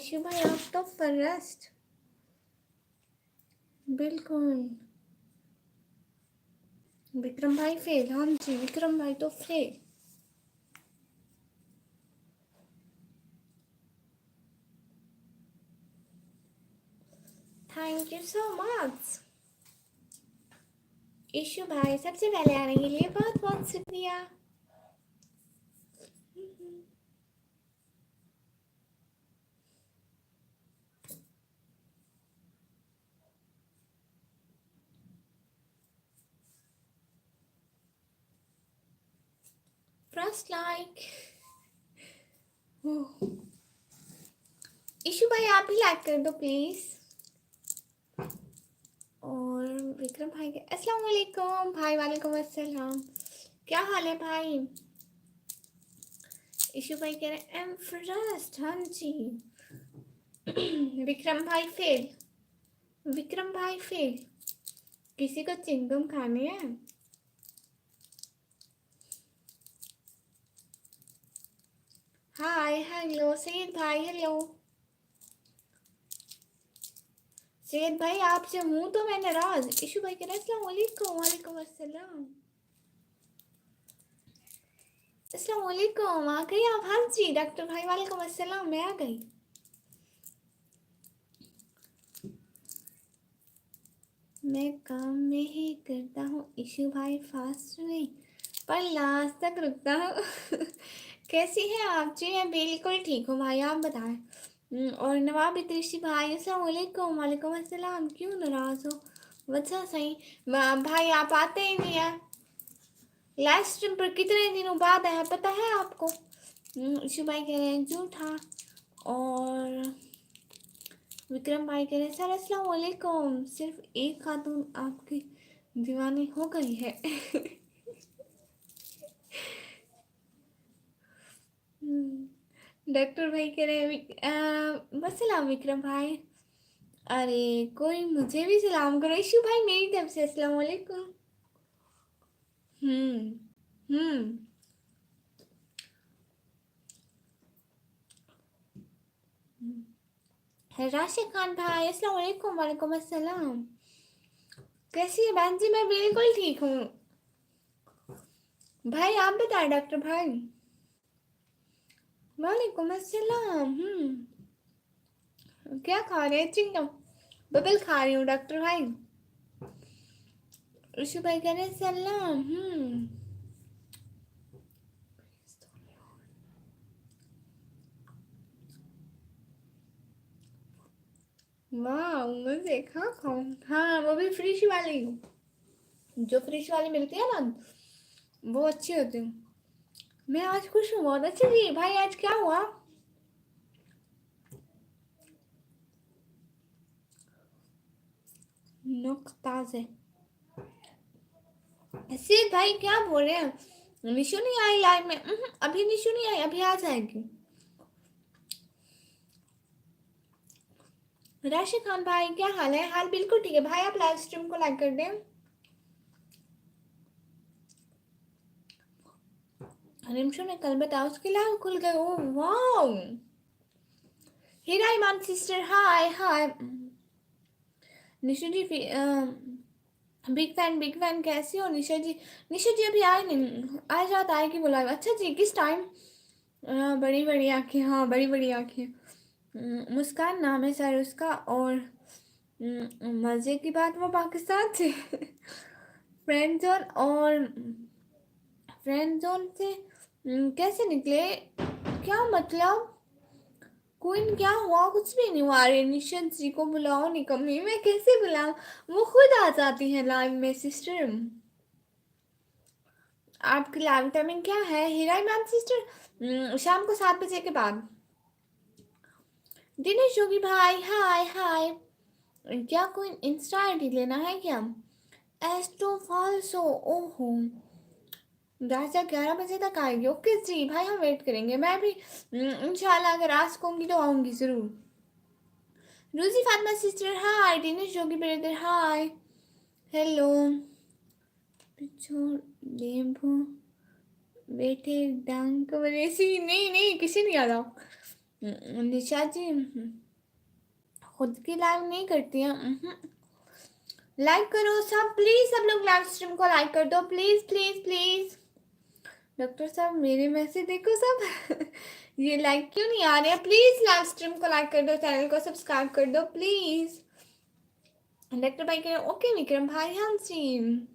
Issue भाई out of arrest. बिल्कुल विक्रम भाई फेल। हाँ जी विक्रम भाई तो fail. Thank you so much Ishu भाई, सबसे पहले आने के लिए बहुत बहुत शुक्रिया। First like. इशू भाई आप भी लाइक कर दो प्लीज। और विक्रम भाई के अस्सलाम वालेकुम भाई। वालेकुम अस्सलाम। क्या हाल है भाई? इशू भाई कह रहे हैं एम फर्स्ट। हाँ जी विक्रम भाई फेल। विक्रम भाई फेल। किसी को चिंगम खानी है? हाय हेलो सैयद भाई। हेलो सैयद भाई, आपसे हूँ तो मैं नाराज। इशू भाई कह रहे हैं अस्सलाम वालेकुम। वालेकुम अस्सलाम। अस्सलाम वालेकुम। आ गई आप? हाँ जी डॉक्टर भाई वालेकुम अस्सलाम। मैं आ गई। मैं काम में ही करता हूँ इशू भाई, फास्ट नहीं पर लास्ट तक रुकता हूँ कैसी है आप जी? मैं बिल्कुल ठीक हूँ भाई, आप बताएं। और नवाब इतरिशी भाई अस्सलाम वालेकुम। वालेकुम अस्सलाम। क्यों नाराज हो? वजह सही भाई, आप आते ही नहीं है लाइव स्ट्रीम पर। कितने दिनों बाद आया पता है आपको? इशू भाई कह रहे हैं झूठा। और विक्रम भाई कह रहे हैं सर अस्सलाम वालेकुम, सिर्फ एक खातून आपकी दीवानी हो गई है डॉक्टर भाई कह रहे हैं बस सलाम विक्रम भाई। अरे कोई मुझे भी सलाम करो इशू भाई मेरी तरफ से। अस्सलाम वालेकुम। हम्म हम्म राशिद खान भाई अस्सलाम वालेकुम। वालेकुम अस्सलाम। कैसी है बहन जी? मैं बिल्कुल ठीक हूँ भाई, आप बताएं डॉक्टर भाई। वालेकुम अस्सलाम। क्या खा रहे हैं? चिंगम बबल खा रही हूँ डॉक्टर भाई। ऋषि भाई कह रहे हैं सलाम। वाह मुझे खा खाऊं। हाँ वो भी फ्रिश वाली हूँ, जो फ्रिश वाली मिलती है ना वो अच्छी होती है। मैं आज खुश हूँ बहुत। अच्छा जी भाई आज क्या हुआ? नुकताजे सिर्फ भाई क्या बोल रहे हैं? निशु नहीं आई लाइव में? अभी निशु नहीं आई, अभी आ जाएगी। राशिद खान भाई क्या हाल है? हाल बिल्कुल ठीक है भाई, आप लाइव स्ट्रीम को लाइक कर दें। रिमशो ने कल बताया उसके लाइव खुल गए। Oh wow. Heera Iman sister hi hi. Nisha ji big fan कैसी हो निशा जी? निशा जी अभी आए नहीं, आ जाता आएगी बुलाए। अच्छा जी किस टाइम? बड़ी बड़ी आँखें। हाँ बड़ी बड़ी आँखें। मुस्कान नाम है सर उसका। और मज़े की बात वो पाकिस्तान से फ्रेंड जोन। और फ्रेंड जोन से कैसे निकले? क्या मतलब? क्वीन क्या हुआ? कुछ भी नहीं हुआ। अरे निशंत जी को बुलाओ। निकम्मी मैं कैसे बुलाऊं? वो खुद आ जाती है लाइव में सिस्टर। आपकी लाइव टाइमिंग क्या है हीरा मैम सिस्टर? शाम को 7 बजे के बाद। दिनेश जोगी भाई हाय हाय। क्या कोई इंस्टा आईडी लेना है क्या? एस्ट्रो फॉल्सो। ओहो राजा 11 बजे तक आएगी। ओके जी भाई हम वेट करेंगे। मैं भी इंशाल्लाह अगर आज कहूँगी तो आऊँगी ज़रूर। रूजी फातिमा सिस्टर हाय। दिनेश जोगी ब्रदर हाय। हेलो पिछोड़ लेम्बू बेटे डांग को नहीं नहीं किसी नहीं आ रहा। निशा जी खुद की लाइव नहीं करती हैं। लाइक करो सब प्लीज, सब लोग लाइव स्ट्रीम को लाइक कर दो प्लीज प्लीज प्लीज। डॉक्टर साहब मेरे मैसेज देखो सब ये लाइक क्यों नहीं आ रहे हैं? प्लीज लाइव स्ट्रीम को लाइक कर दो, चैनल को सब्सक्राइब कर दो प्लीज। डॉक्टर भाई कह रहे ओके विक्रम भाई। हाँ जी,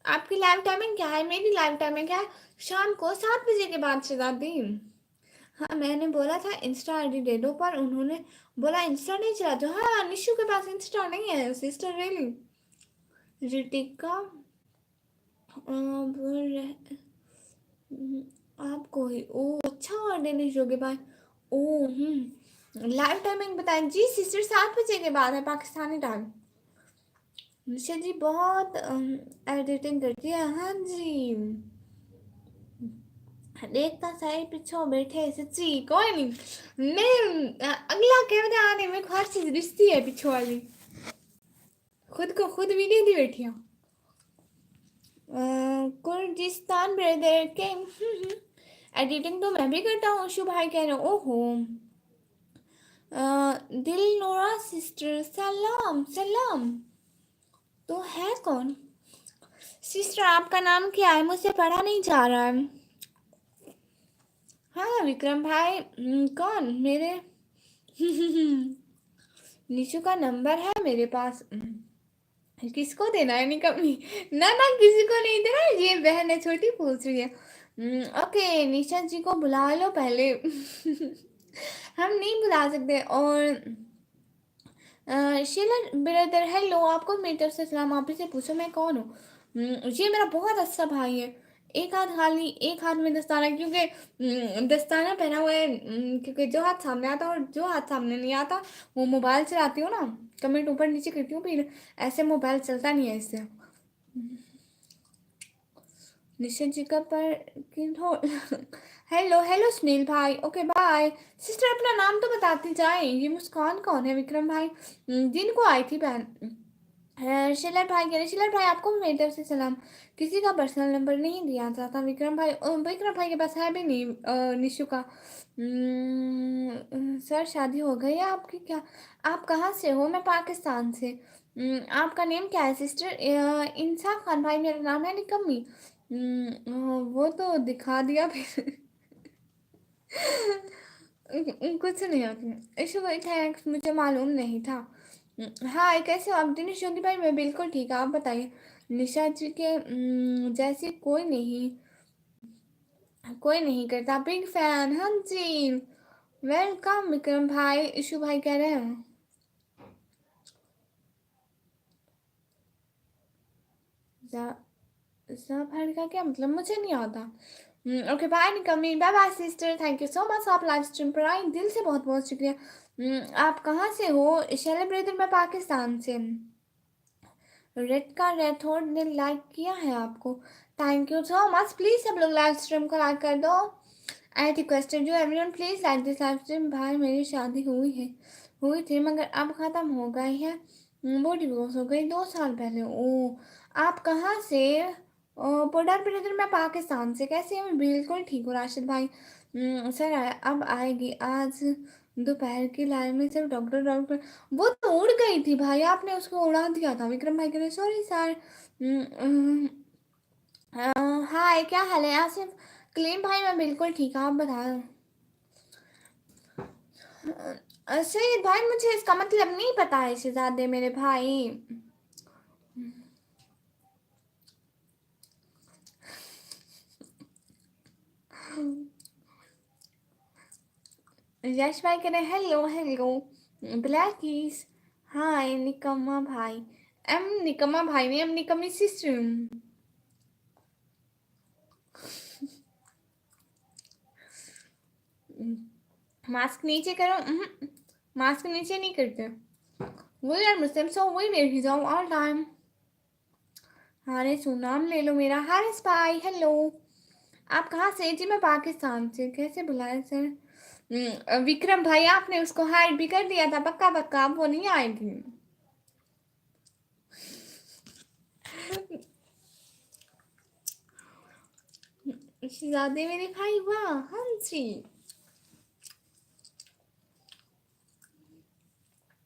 आपकी लाइव टाइमिंग क्या है? मेरी लाइव टाइमिंग क्या है? शाम को 7 बजे के बाद शहजादी। हाँ मैंने बोला था इंस्टा आईडी दे दो, पर उन्होंने बोला इंस्टा नहीं चलाते। हाँ निशु के पास इंस्टा नहीं है सिस्टर रियली। रितिका बोल रहे आपको ही। ओ अच्छा, और दिनेश जोगे भाई। ओ लाइव टाइमिंग बताएं जी सिस्टर। 7 बजे के बाद है पाकिस्तानी टाइम। निशा जी बहुत एडिटिंग करती है। हाँ जी देखता सही पिछो बैठे सच्ची कोई नहीं। मैं अगला कैमरा आने में हर चीज रिश्ती है पिछो वाली। खुद को खुद वीडियो दी बैठी हूँ। कुर्दिस्तान ब्रदर के एडिटिंग तो मैं भी करता हूँ। शुभ भाई कह रहे हो ओहो। दिल नोरा सिस्टर सलाम सलाम। तो है कौन सिस्टर? आपका नाम क्या है? मुझसे पढ़ा नहीं जा रहा है। हाँ विक्रम भाई कौन मेरे निशु का नंबर है मेरे पास। किसको देना है? निकम्मी ना ना किसी को नहीं देना। ये बहन है छोटी पूछ रही है। ओके निशा जी को बुला लो पहले हम नहीं बुला सकते। और शीला ब्रदर हेलो, आपको मेरी तरफ से सलाम। आप से पूछो मैं कौन हूँ? ये मेरा बहुत अच्छा भाई है। एक हाथ खाली एक हाथ में दस्ताना, क्योंकि दस्ताना पहना हुआ है। क्योंकि जो हाथ सामने आता और जो हाथ सामने नहीं आता वो मोबाइल चलाती हूँ ना, कमेंट ऊपर नीचे करती हूँ, फिर ऐसे मोबाइल चलता नहीं है इससे। निश्चय जी का पर हेलो हेलो सुनील भाई ओके बाय। सिस्टर अपना नाम तो बताती जाए। ये मुस्कान कौन है? विक्रम भाई जिनको आई थी बहन। शिलर भाई कह रहे शिलर भाई आपको भी मेरी तरफ से सलाम। किसी का पर्सनल नंबर नहीं दिया जाता विक्रम भाई। विक्रम भाई के पास है भी नहीं निशु का। सर शादी हो गई है आपकी क्या? आप कहाँ से हो? मैं पाकिस्तान से। आपका नेम क्या है सिस्टर? इंसाफ खान भाई मेरा नाम है निकम्मी। वो तो दिखा दिया फिर कुछ नहीं होती इशू थैंक्स, मुझे मालूम नहीं था। हाँ कैसे हो आप दिनेश योगी भाई? मैं बिल्कुल ठीक है, आप बताइए। निशा जी के जैसे कोई नहीं करता। बिग फैन हाँ जी। वेलकम विक्रम भाई। इशू भाई कह रहे हैं सब का क्या मतलब? मुझे नहीं आता। ओके बाय निकमी, bye bye sister. Thank you so much आप लाइव स्ट्रीम पर आई, दिल से बहुत बहुत शुक्रिया। आप कहाँ से हो? शैले ब्रदर मैं पाकिस्तान से। रेड का रेथोड ने लाइक किया है आपको। Thank you so much. Please सब लोग लाइव स्ट्रीम को लाइक कर दो। I requested you everyone please like this live stream. भाई मेरी शादी हुई थी मगर अब ख़त्म हो गई है। वो डिवोर्स हो गई 2 साल पहले। ओ आप कहाँ से? पोडर ब्रदर मैं पाकिस्तान से। कैसे हैं? मैं बिल्कुल ठीक हूँ राशिद भाई। सर अब आएगी आज दोपहर की लाइव में सिर्फ डॉक्टर डॉक्टर। वो तो उड़ गई थी भाई, आपने उसको उड़ा दिया था। विक्रम भाई करे सॉरी सर। हाय क्या हाल है आसिफ? क्लीन भाई मैं बिल्कुल ठीक हूँ, आप बताओ। सही भाई मुझे इसका मतलब नहीं पता है शहजादे मेरे भाई। यश भाई कह रहे हेलो हेलो ब्लैकीज। हाय निकम्मा भाई। एम निकम्मा भाई नहीं, एम निकम्मी सिस्टर। मास्क नीचे करो। मास्क नीचे नहीं करते। वो यार मुस्लिम सो वही बैठी जाओ ऑल टाइम। हारिस नाम ले लो मेरा। हारिस भाई हेलो। आप कहाँ से? जी मैं पाकिस्तान से। कैसे बुलाया सर? विक्रम भाई आपने उसको हाइड भी कर दिया था पक्का पक्का, अब वो नहीं आएगी। शहजादे मेरे भाई वाह हाँ जी।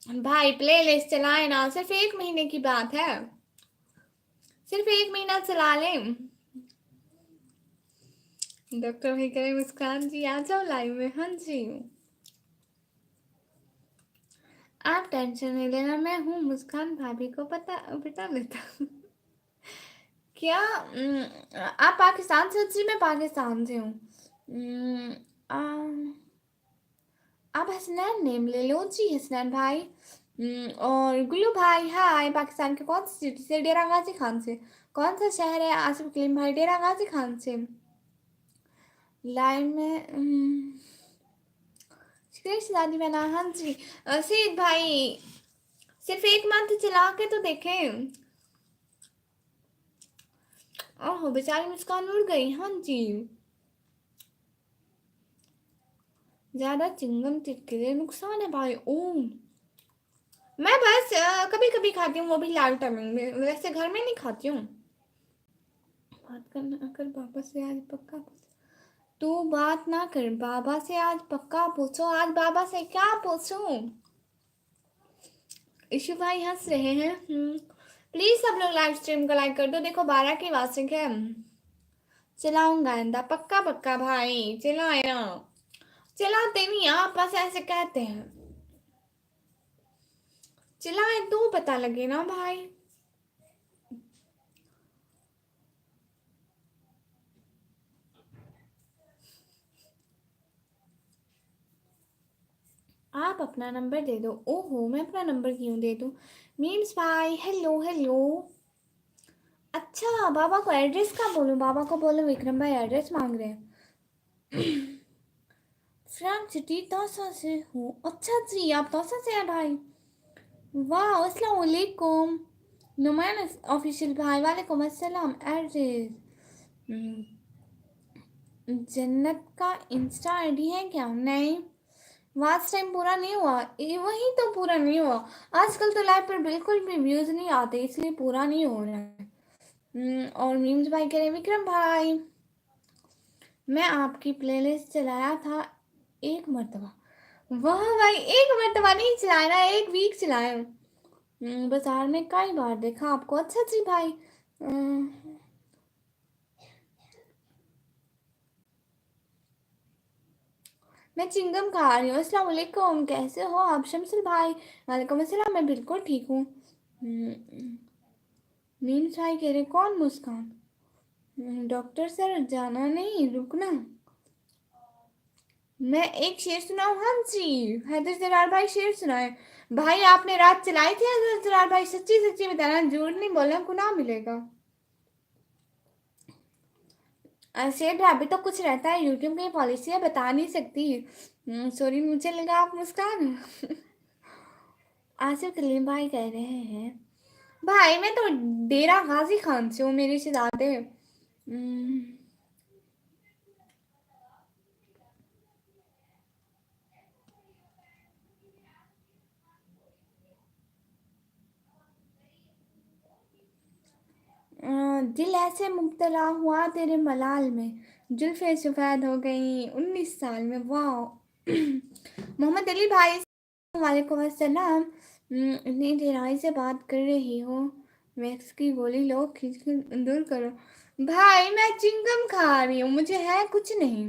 भाई प्ले लिस्ट चलाए ना, सिर्फ 1 महीने की बात है, सिर्फ 1 महीना चला लें। डॉक्टर भाई कह रहे मुस्कान जी आ जाओ लाइव में। हाँ जी, आप टेंशन नहीं लेना, मैं हूँ मुस्कान, भाभी को पता बता लेता हूँ। क्या आप पाकिस्तान से? जी मैं पाकिस्तान से हूँ। आप हसनैन नेम ले लो जी, हसनैन भाई। और गुल्लू भाई हाय, पाकिस्तान के कौन सी सिटी से? डेरा गाजी खान से। कौन सा शहर है? आसिफ कलीम भाई डेरा गाजी खान से। लाइव में दादी बना। हाँ जी सीद भाई, सिर्फ 1 मंथ चला के तो देखें। ओहो बेचारी मुस्कान उड़ गई। हाँ जी, ज्यादा चिंगम टिटके नुकसान है भाई। ओह मैं बस कभी कभी खाती हूँ, वो भी लाल टाइमिंग में, वैसे घर में नहीं खाती हूँ। बात करना अगर बाबा से आज पक्का तू बात ना कर, बाबा से आज पक्का पूछो। आज बाबा से क्या पूछूं? इशू भाई हंस रहे हैं। प्लीज सब लोग लाइव स्ट्रीम को लाइक कर दो। देखो 12 की वार्षिक है। चलाऊंगा इंदा, पक्का पक्का भाई चलाए ना। चलाते नहीं आप, बस ऐसे कहते हैं। चलाए तो पता लगे ना भाई। आप अपना नंबर दे दो। ओहो मैं अपना नंबर क्यों दे दूं? मीम्स भाई हेलो हेलो। अच्छा बाबा को एड्रेस का बोलूं? बाबा को बोलो विक्रम भाई एड्रेस मांग रहे हैं। फ्रॉम सिटी तौसा से हूँ। अच्छा जी आप तौसा से हैं भाई। वाह अस्सलाम वालेकुम। नुमान ऑफिशियल भाई वालेकुम अस्सलाम। एड्रेस जन्नत का इंस्टा आईडी है क्या? नहीं, वाच टाइम पूरा नहीं हुआ। वही तो पूरा नहीं हुआ। आजकल तो लाइव पर बिल्कुल भी व्यूज नहीं आते, इसलिए पूरा नहीं हो रहा है। और मीम्स भाई कह रहे विक्रम भाई मैं आपकी प्लेलिस्ट चलाया था 1 मरतबा। वाह भाई 1 मरतबा नहीं चलाया ना, 1 वीक चलाया। बाजार में कई बार देखा आपको। अच्छा जी भाई मैं चिंगम खा रही हूँ। अस्सलाम वालेकुम, कैसे हो आप शमसुल भाई? वालेकुम अस्सलाम, मैं बिल्कुल ठीक हूँ। मीम्स भाई कह रहे कौन मुस्कान? डॉक्टर सर जाना नहीं रुकना। मैं एक शेर सुनाऊं? हाँ जी हैदर जलाल भाई शेर सुनाए। भाई आपने रात चलाई थी हैदर जलाल भाई? सच्ची सच्ची बताना, झूठ नहीं बोलना, गुनाह मिलेगा। शेर भाभी तो कुछ रहता है, यूट्यूब की पॉलिसी है, बता नहीं सकती। सॉरी मुझे लगा आप मुस्कान। आसिफ कलीम भाई कह रहे हैं भाई मैं तो डेरा गाजी खान से हूँ, मेरे शहजादे। दिल ऐसे मुब्तला हुआ तेरे मलाल में, जुल्फे सफ़ेद हो गई 19 साल में। वाह। मोहम्मद अली भाई वालेकुम अस्सलाम। इतनी देराई से बात कर रही हो, वैक्स की गोली लो खींच कर दूर करो। भाई मैं चिंगम खा रही हूँ, मुझे है कुछ नहीं।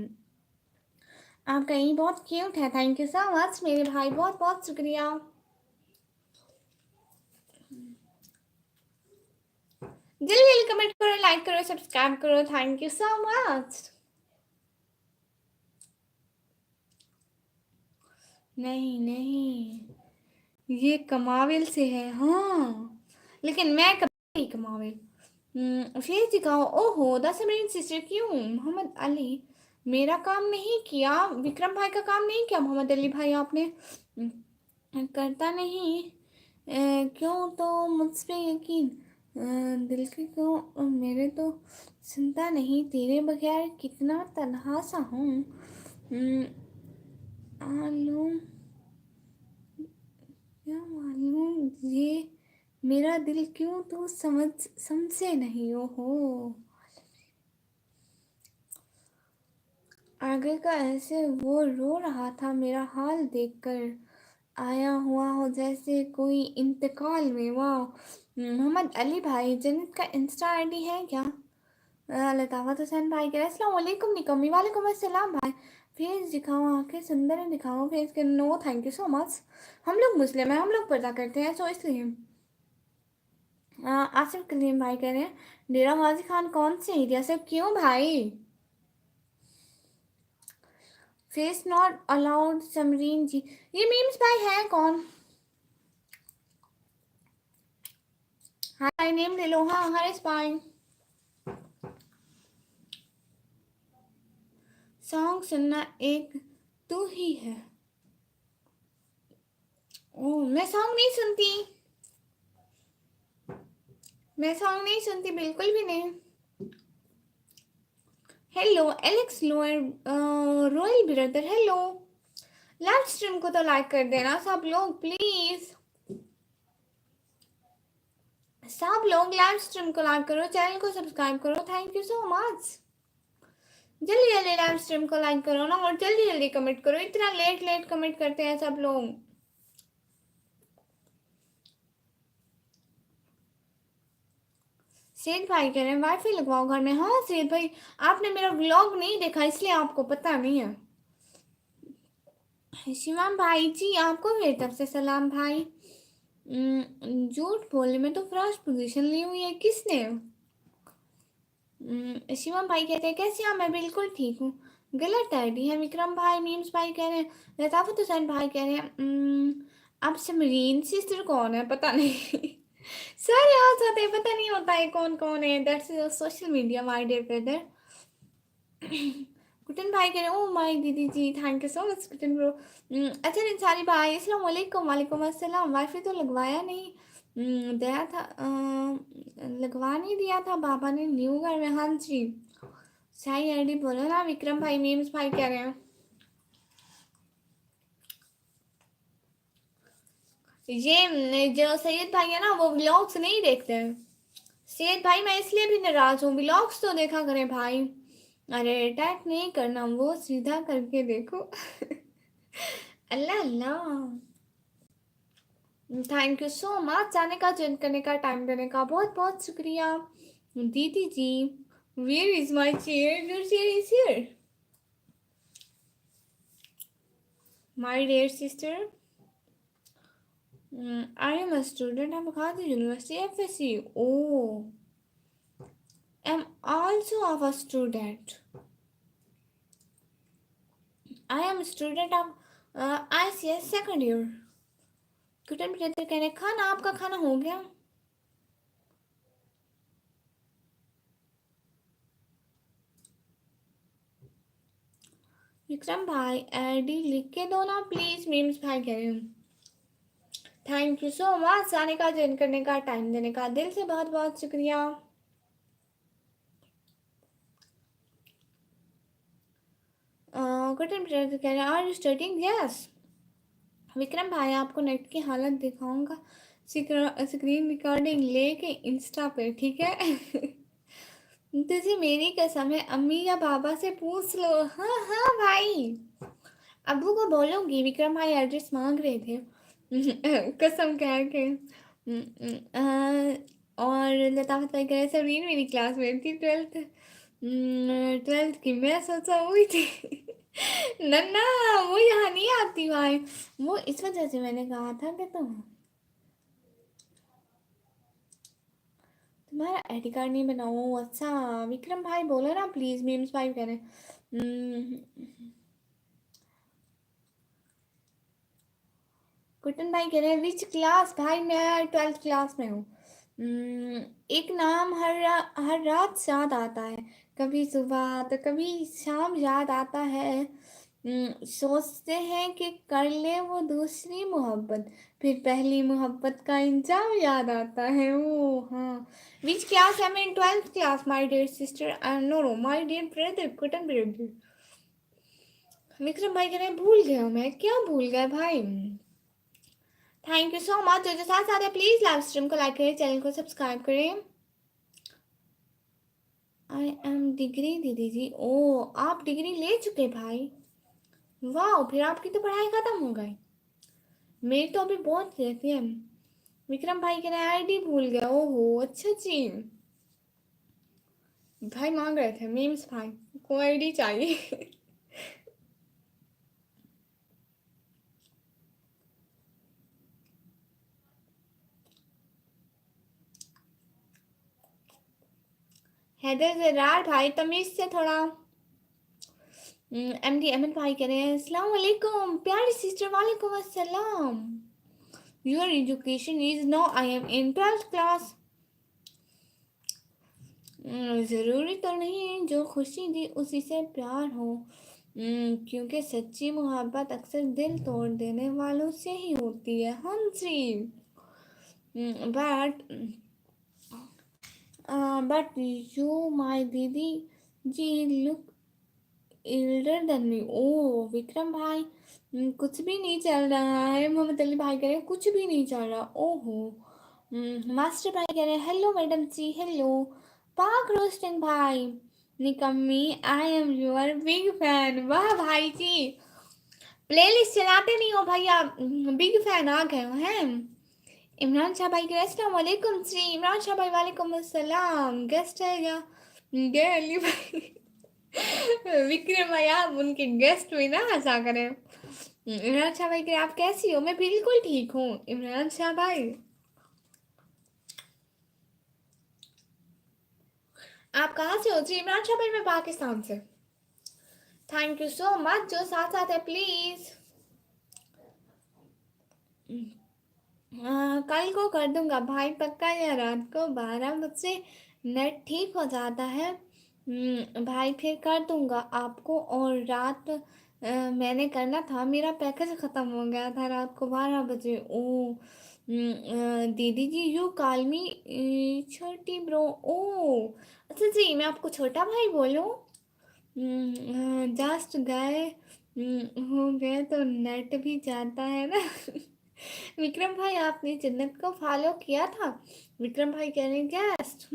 आपका ये बहुत क्यूट है, थैंक यू सो मच मेरे भाई, बहुत बहुत शुक्रिया। जल्दी जल्दी कमेंट करो, लाइक करो, सब्सक्राइब करो, थैंक यू सो मच। नहीं नहीं, ये कमाविल से है। हाँ लेकिन मैं कभी नहीं कमाविल। फिर दिखाओ। ओहो 10 मिनट सिस्टर क्यों? मोहम्मद अली मेरा काम नहीं किया, विक्रम भाई का काम नहीं किया मोहम्मद अली भाई आपने। करता नहीं क्यों तो मुझ पे यकीन, दिल के क्यों मेरे तो सुनता नहीं, तेरे बगैर कितना तन्हा सा हूँ। मालूम क्या मालूम ये मेरा दिल क्यों तो समझे नहीं हो। आगे का ऐसे वो रो रहा था मेरा हाल देखकर, आया हुआ हो जैसे कोई इंतकाल में। वाह। मोहम्मद अली भाई जन्नत का इंस्टा आईडी है क्या? लतावत हुसैन भाई कह रहे अस्सलाम वालेकुम निकम्मी। वालेकुम अस्सलाम भाई। फेस दिखाओ, आंखें सुंदर है, दिखाओ फेस के। No thank you so much. हम लोग मुस्लिम हैं, हम लोग पर्दा करते हैं, सो इसलिए। आसिफ कलीम भाई कह रहे हैं डेरा गाजी खान कौन से एरिया से? क्यों भाई? फेस नॉट अलाउड समरीन जी। ये मीम्स भाई है कौन? हाय नेम ले लो। हाँ हर स्पाइन सॉन्ग सुनना एक तू ही है। ओ मैं सॉन्ग नहीं सुनती, मैं सॉन्ग नहीं सुनती बिल्कुल भी नहीं। Hello Alex lower royal brother hello. Live stream को तो लाइक कर देना सब लोग प्लीज। सब लोग लाइव स्ट्रीम को लाइक करो, चैनल को सब्सक्राइब करो। Thank you so much. जल्दी जल्दी लाइव स्ट्रीम को लाइक करो ना, और जल्दी जल्दी कमेंट करो। इतना लेट लेट कमेंट करते हैं सब लोग। सेठ भाई कह रहे हैं वाईफाई लगवाओ घर में। हाँ सेठ भाई, आपने मेरा व्लॉग नहीं देखा इसलिए आपको पता नहीं है। शिवम भाई जी आपको मेरी तरफ से सलाम भाई। झूठ बोलने में तो फर्स्ट पोजीशन ली हुई है किसने? शिवम भाई कहते हैं कैसे? हाँ मैं बिल्कुल ठीक हूँ। गलत आईडी है। विक्रम भाई मीम्स भाई कह रहे हैं। लताफत हुसैन भाई कह रहे हैं अब समरीन सिस्टर कौन है पता नहीं। सारे आ जाते हैं, पता नहीं होता है कौन कौन है। That's social media my dear brother. Kutan भाई कह रहे हैं ओ माय दीदी जी thank you so much Kutan bro. अच्छा अंसारी भाई अस्सलाम वालेकुम। वालेकुम अस्सलाम। वाईफाई तो लगवाया नहीं, दिया था लगवा नहीं दिया था बाबा ने न्यू घर में। हाँ जी सही आईडी बोलो ना। विक्रम भाई मीम्स भाई कह रहे हैं ये जो सैयद भाई है ना वो व्लॉग्स नहीं देखते हैं। सैयद भाई मैं इसलिए भी नाराज हूँ, व्लॉग्स तो देखा करें भाई। अरे अटैक नहीं करना, वो सीधा करके देखो। अल्लाह अल्लाह। थैंक यू सो मच जाने का, जॉइन करने का, टाइम देने का बहुत बहुत शुक्रिया दीदी ji. Where is my chair? Your chair is here my dear sister. I am a student of Ghazi University FSC. Oh, am also of a student. I am a student of ICS second year. Kutton brother कह रहे खाना, आपका खाना हो गया? विक्रम भाई ID लिख के दो ना प्लीज। मीम्स भाई कह रहे हैं थैंक यू सो मच आने का, ज्वाइन करने का, टाइम देने का, दिल से बहुत बहुत शुक्रिया। कुटन ब्रदर कह रहे हैं are you studying? Yes. Vikram भाई आपको नेट की हालत दिखाऊंगा स्क्रीन रिकॉर्डिंग लेके इंस्टा पे, ठीक है? तुझे मेरी कसम है, अम्मी या बाबा से पूछ लो। हाँ हाँ भाई, अबू को बोलूंगी। विक्रम भाई एड्रेस मांग रहे थे। कसम कह के। और लताफत भाई कह रहे सबरीन मेरी क्लास में थी, ट्वेल्थ की। मैं सोचा हुई थी। नन्ना वो यहाँ नहीं आती भाई, वो इस वजह से मैंने कहा था कि तुम्हारा आईडी कार्ड नहीं बनाओ। अच्छा विक्रम भाई बोलो ना प्लीज। मीम्स भाई कह रहे कुटन भाई कह रहे हैं विच क्लास? भाई मैं ट्वेल्थ क्लास में हूँ। एक नाम हर रात याद आता है, कभी सुबह तो कभी शाम याद आता है। सोचते हैं कि कर ले वो दूसरी मोहब्बत, फिर पहली मोहब्बत का इंजाम याद आता है। ओ हाँ। Which class? I mean twelfth class my dear sister. No no my dear brother Kuttan brother. Vikram भाई कह रहे हैं भूल गया मैं। क्या भूल गए भाई? Thank you so much. जो साथ साथ है प्लीज लाइव स्ट्रीम को लाइक करें, चैनल को सब्सक्राइब करें। आई एम डिग्री दीदी जी। ओ आप डिग्री ले चुके भाई? वाह, फिर आपकी तो पढ़ाई खत्म हो गई। मेरी तो अभी बहुत रहती है। विक्रम भाई कह रहे हैं आईडी भूल गया। ओहो अच्छा जी। भाई मांग रहे थे मीम्स भाई को आईडी चाहिए। हैदर जरार भाई तमीज से थोड़ा। एमडी अहमद भाई कह रहे हैं अस्सलाम वालेकुम प्यारी सिस्टर वालेकुम अस्सलाम। Your education is no I am in 12th class. ज़रूरी तो नहीं जो खुशी दी उसी से प्यार हो। क्योंकि सच्ची मोहब्बत अक्सर दिल तोड़ देने वालों से ही होती है। हाँ जी। बट बट यू माय दीदी जी लुक एल्डर देन मी। ओ विक्रम भाई कुछ भी नहीं चल रहा है। मोहम्मद अली भाई कह रहे हैं कुछ भी नहीं चल रहा। ओहो। मास्टर भाई कह रहे हैं हेलो मैडम जी हेलो। पाक रोस्टिंग भाई निकम्मी I am your big fan. वाह भाई जी प्लेलिस्ट चलाते नहीं हो भाई आप। बिग फैन आ गए हो हैं। इमरान शाह भाई के अस्सलाम वालेकुम जी। इमरान शाह भाई वालेकुम अस्सलाम। गेस्ट है क्या गए अली भाई। विक्रम भाई आप उनके गेस्ट हुई ना हंसा करें। इमरान शाह भाई के आप कैसी हो। मैं बिल्कुल ठीक हूँ इमरान शाह भाई। आप कहाँ से हो जी इमरान शाह भाई। मैं पाकिस्तान से। थैंक यू सो मच जो साथ साथ है प्लीज। कल को कर दूंगा भाई पक्का या रात को 12 बजे नेट ठीक हो जाता है। भाई फिर कर दूंगा आपको। और रात मैंने करना था मेरा पैकेज ख़त्म हो गया था रात को 12 बजे। ओ दीदी जी यू कॉल मी छोटी ब्रो। ओ अच्छा जी मैं आपको छोटा भाई बोलूँ। जस्ट गए हो गए तो नेट भी जाता है ना। विक्रम भाई आपने जन्नत को फॉलो किया था। विक्रम भाई कह रहे हैं गेस्ट।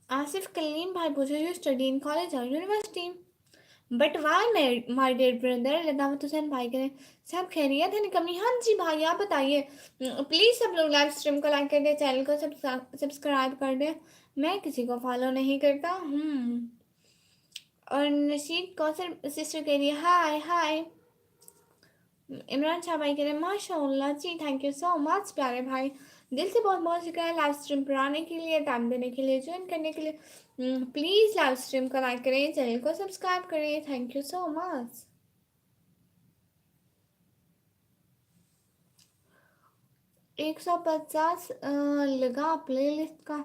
आसिफ कलीम भाई पूछे यू स्टडी इन कॉलेज और university but why my dear brother. लदावत हुसैन भाई कह रहे हैं सब खैरियत है निकम्मी। हाँ जी भाई आप बताइए। प्लीज़ सब लोग लाइव स्ट्रीम को लाइक कर दे चैनल को सब्सक्राइब कर दे। मैं किसी को फॉलो नहीं करता। और नशीद कौसर सिस्टर कह रही है हाय हाय। इमरान शाह भाई कह रहे हैं माशाल्लाह जी थैंक यू सो मच प्यारे भाई। दिल से बहुत बहुत शुक्रिया लाइव स्ट्रीम पर आने के लिए टाइम देने के लिए ज्वाइन करने के लिए। प्लीज़ लाइव स्ट्रीम को लाइक करें चैनल को सब्सक्राइब करें। Thank you so much. 150 लगा प्लेलिस्ट का।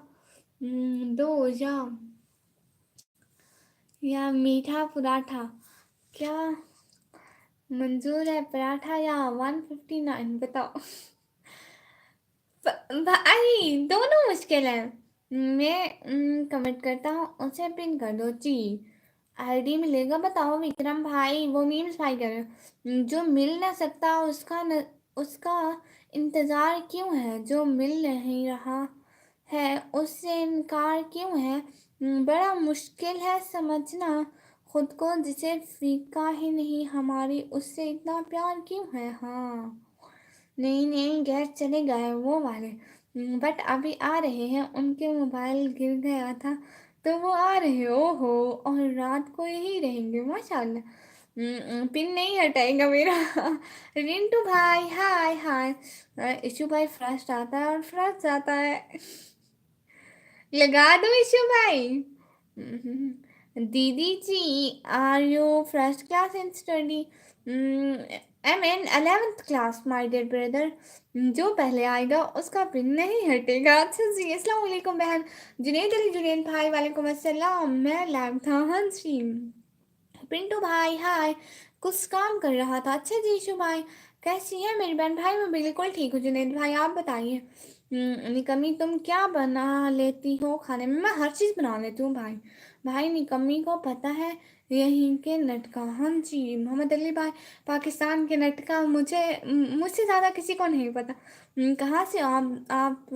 दो या मीठा पराठा क्या मंजूर है पराठा या 159 बताओ। भाई दोनों मुश्किल है। मैं कमेंट करता हूँ उसे पिन कर दो जी। आईडी मिलेगा बताओ विक्रम भाई। वो मीम्स भाई कर रहे हो जो मिल ना सकता उसका इंतज़ार क्यों है। जो मिल नहीं रहा है उससे इनकार क्यों है। बड़ा मुश्किल है समझना खुद को जिसे फीका ही नहीं हमारी उससे इतना प्यार क्यों है। हाँ नहीं नहीं गैस चले गए वो वाले। बट अभी आ रहे हैं उनके मोबाइल गिर गया था तो वो आ रहे ओहो। और रात को यही रहेंगे माशाल्लाह। पिन नहीं हटाएगा मेरा। रिंटू भाई हाय हाय। इशू भाई फर्स्ट आता है और फर्स्ट जाता है। लगा दो इशू भाई। दीदी जी are you first class in study. Am in 11th class my dear brother. जो पहले आएगा उसका पिन नहीं हटेगा। अच्छा जी अस्सलाम वालेकुम बहन। जुनेद अली जुनेद भाई वालेकुम अस्सलाम। मैं लाइव था हाँ जी। पिंटू भाई हाय कुछ काम कर रहा था। अच्छा जी ईशु भाई कैसी है मेरी बहन। भाई मैं बिल्कुल ठीक हूँ जुनेद भाई आप बताइए। निकम्मी तुम क्या बना लेती हो खाने में। मैं हर चीज़ बना लेती हूँ भाई। भाई निकम्मी को पता है यहीं के नट का। हाँ जी मोहम्मद अली भाई पाकिस्तान के नट का मुझसे ज़्यादा किसी को नहीं पता। कहाँ से हो आप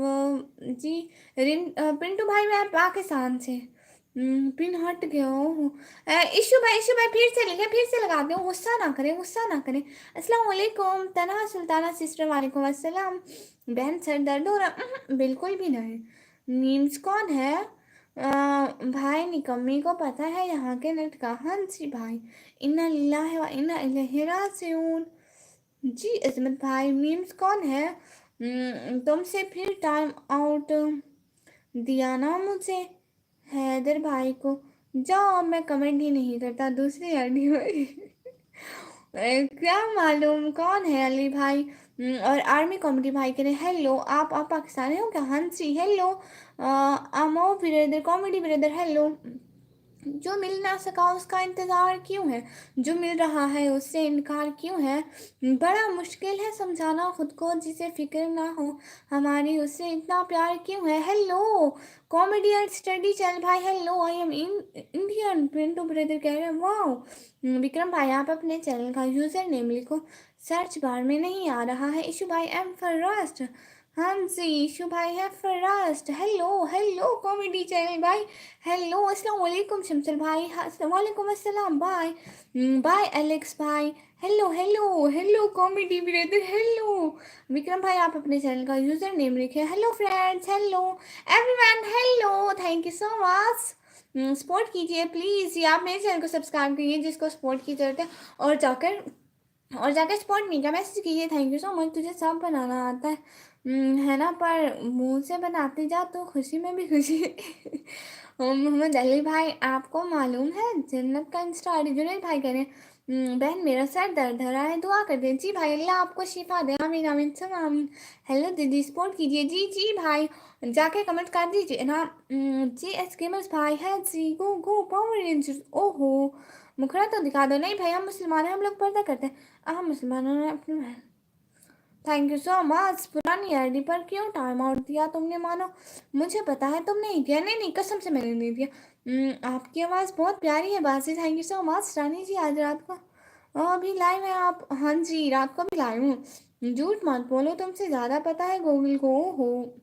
जी पिंटू भाई मैं पाकिस्तान से। पिन हट गया हो। इशू भाई फिर से लगाते हो, गुस्सा ना करें, गुस्सा ना करें। अस्सलाम वालेकुम तना सुल्ताना सिस्टर, वालेकुम अस्सलाम। बहन सर दर्द हो रहा? बिल्कुल भी नहीं। मीम्स कौन है? भाई निकम्मी को पता है यहाँ के नेट का। हाँ जी भाई, इन्ना लिल्लाहि व इन्ना इलैहि राजिऊन। जी अजमत भाई, मीम्स कौन है? तुमसे फिर टाइम आउट दिया ना मुझे, हैदर भाई को। जाओ, अब मैं कमेंट ही नहीं करता दूसरी आईडी में। क्या मालूम कौन है अली भाई। और आर्मी कॉमेडी भाई कह रहे हेलो, आप पाकिस्तानी हो क्या? हाँ जी हेलो। अमो ब्रदर कॉमेडी ब्रदर हेलो। जो मिल ना सका उसका इंतज़ार क्यों है, जो मिल रहा है उससे इनकार क्यों है? बड़ा मुश्किल है समझाना खुद को, जिसे फिक्र ना हो हमारी उससे इतना प्यार क्यों है? हेलो कॉमेडी एंड स्टडी चल भाई, hello I am Indian Pintu brother कह रहे हैं वाह। विक्रम भाई आप अपने चैनल का यूज़र नेम लिखो, सर्च बार में नहीं आ रहा है। इशू भाई एम फर्स्ट। हाँ जी इशू भाई है first. Hello hello comedy channel भाई, हेलो अस्सलाम वालेकुम शमसल भाई, वालेकुम अस्सलाम, बाय बाय एलेक्स भाई, hello hello hello comedy brother hello. Vikram भाई आप अपने चैनल का यूज़र नेम लिखे। Hello friends, hello everyone, hello thank you so much. Support कीजिए प्लीज़, या आप मेरे चैनल को सब्सक्राइब कीजिए जिसको सपोर्ट की ज़रूरत है, और जाकर सपोर्ट मी का मैसेज कीजिए। थैंक यू सो मच, तुझे सब बनाना आता है। है ना, पर मुंह से बनाते जा तो खुशी में भी खुशी। मोहम्मद अली भाई आपको मालूम है जन्नत का इंस्टा आईडी? जुनेद भाई कह रहे हैं बहन मेरा सर दर्द हो रहा है, दुआ कर दें। जी भाई अल्लाह आपको शिफा दे, आमीन आमीन सब आमीन। हेलो दीदी सपोर्ट कीजिए। जी जी भाई जाके कमेंट कर दीजिए ना। जी एस गेमर्स भाई है जी, गो गो पावर रेंजर्स। ओहो मुखड़ा तो दिखा दो। नहीं भाई हम मुसलमान हैं, हम लोग पर्दा करते हैं। हम मुसलमानों ने अपने। Thank you so much. पुरानी आईडी पर क्यों टाइम आउट दिया तुमने? मानो मुझे पता है तुम नहीं दिया। नहीं नहीं कसम से मैंने नहीं दिया। आपकी आवाज़ बहुत प्यारी है बाजी। थैंक यू सो मच रानी जी। आज रात को अभी लाइव है आप? हाँ जी रात को भी लाइव हूँ। झूठ मत बोलो, तुमसे ज़्यादा पता है गूगल को। हो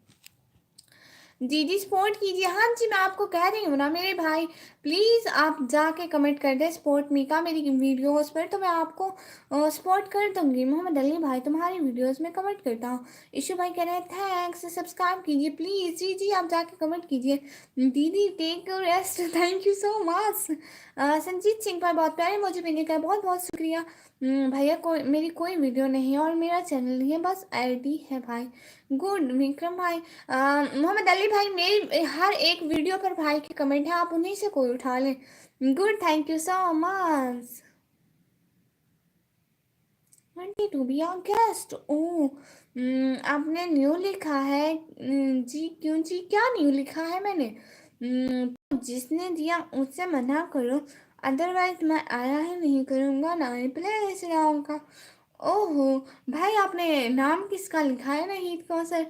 जी जी सपोर्ट कीजिए। हाँ जी मैं आपको कह रही हूँ ना मेरे भाई, प्लीज़ आप जाके कमेंट कर दें सपोर्ट मी का मेरी वीडियोस पर, तो मैं आपको सपोर्ट कर दूंगी। मोहम्मद अली भाई तुम्हारी वीडियोस में कमेंट करता हूँ। इशू भाई कह रहे हैं थैंक्स, सब्सक्राइब कीजिए प्लीज़। जी जी आप जाके कमेंट कीजिए। दीदी take rest, thank you so much. Sanjeet Singh भाई बहुत प्यारे मुझे मिलने का बहुत बहुत शुक्रिया। भैया कोई मेरी कोई वीडियो नहीं है और मेरा चैनल नहीं है, बस आईडी है भाई। गुड विक्रम भाई। मोहम्मद अली भाई मेरी हर एक वीडियो पर भाई के कमेंट है, आप उन्हीं से कोई उठा लें। Good thank you so much. 22 be our guest. ओ आपने न्यू लिखा है। जी क्यों जी, क्या न्यू लिखा है मैंने? जिसने दिया उससे मना करो, अदरवाइज मैं आया ही नहीं करूँगा ना रिप्लाई ऐसे रहा। ओहो भाई आपने नाम किसका लिखा है? नहीं कौन सर।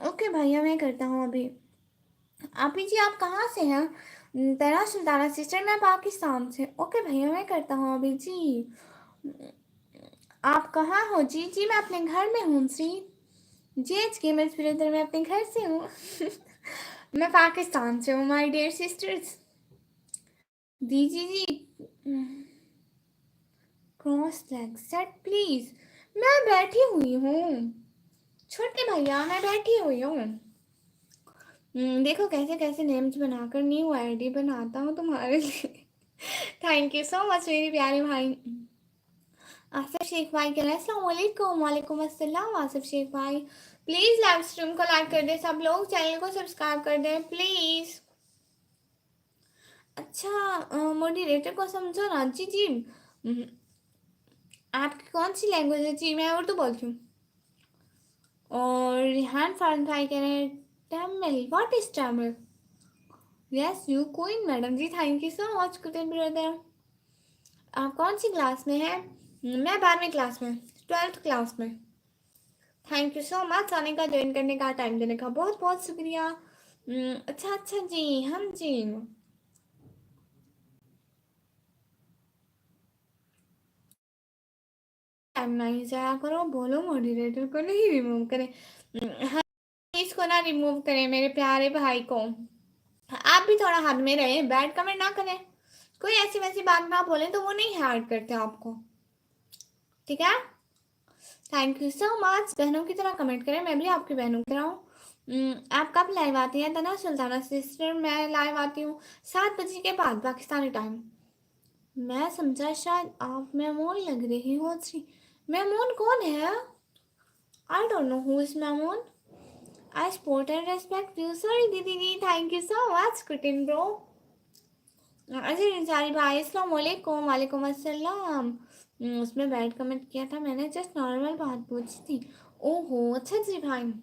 ओके भैया मैं करता हूँ अभी। आप ही जी आप कहाँ से हैं? तेरा सुल्ताना सिस्टर मैं पाकिस्तान से। ओके भैया मैं करता हूँ अभी जी। आप कहाँ हो? जी जी मैं अपने घर में हूँ जी। जी एच के मैं ब्रदर मैं अपने घर से हूँ। मैं पाकिस्तान से हूँ माय डियर सिस्टर्स। दी जी जी क्रॉस लेग सेट प्लीज। मैं बैठी हुई हूँ छोटे भैया, मैं बैठी हुई हूँ। देखो कैसे कैसे नेम्स बनाकर न्यू आईडी बनाता हूँ तुम्हारे लिए। थैंक यू सो मच मेरी प्यारे भाई। आसिफ शेख भाई कह रहे हैं अस्सलाम वालेकुम। वालेकुम अस्सलाम आसिफ शेख भाई। प्लीज़ लाइव स्ट्रीम को लाइक कर दें सब लोग, चैनल को सब्सक्राइब कर दें प्लीज़। अच्छा मॉडरेटर को समझो ना। जी जी आपकी कौन सी लैंग्वेज है? जी मैं उर्दू बोलती हूँ। और रिहान फारन भाई कह रहे हैं Tamil, what is Tamil? Yes you queen madam ji, thank you so much Kuttan brother. आप कौन सी क्लास में हैं? मैं 12वीं क्लास में, 12th क्लास में। थैंक यू सो मच आने का, ज्वाइन करने का, टाइम देने का बहुत बहुत शुक्रिया। अच्छा अच्छा जी हम जी। टाइम नहीं जाया करो, बोलो मॉडरेटर को नहीं रिमूव करें। हाँ इसको ना रिमूव करें मेरे प्यारे भाई को। आप भी थोड़ा हद में रहे, बैड कमेंट ना करें, कोई ऐसी वैसी बात ना बोले तो वो नहीं हार्ट करते आपको, ठीक है। Thank you so much. बहनों की तरह कमेंट करें, मैं भी आपकी बहनों की तरह हूँ। आप कब लाइव आती हैं तना सुल्ताना सिस्टर? मैं लाइव आती हूँ 7 बजे के बाद पाकिस्तानी टाइम। मैं समझा शायद आप मेमोन लग रही हो। जी मेमोन कौन है? I don't know who is Memon. I support and respect you. Sorry दीदी जी, थैंक यू सो मच कुटिन ब्रो। अच्छा इंसारी भाई अस्सलाम वालेकुम। वालेकुम अस्सलाम। उसमें बैड कमेंट किया था मैंने, जस्ट नॉर्मल बात पूछी थी। ओहो अच्छा जी भाई।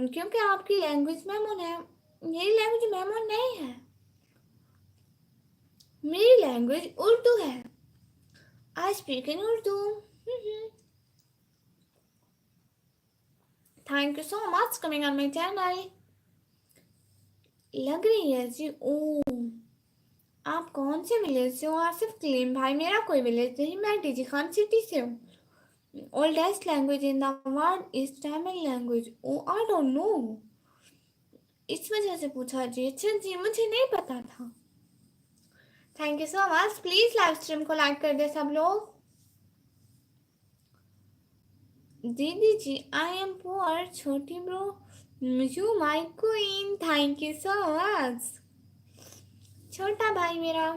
क्योंकि आपकी लैंग्वेज मेमोन है, मेरी लैंग्वेज मेमोन नहीं है, मेरी लैंग्वेज उर्दू है। I speak in Urdu. Thank you so much coming on my channel. लग रही है जी। ओ आप कौन से विलेज से हो? आसिफ कलीम भाई मेरा कोई विलेज नहीं, मैं डीजी खान सिटी से हूँ। Oldest language in the world is Tamil language. Oh I don't know, इस वजह से पूछा जी। अच्छा जी मुझे नहीं पता था। Thank you so much. Please live stream को लाइक कर दे सब लोग। दीदी जी आई एम पुअर छोटी bro, you my queen. Thank you so much छोटा भाई मेरा।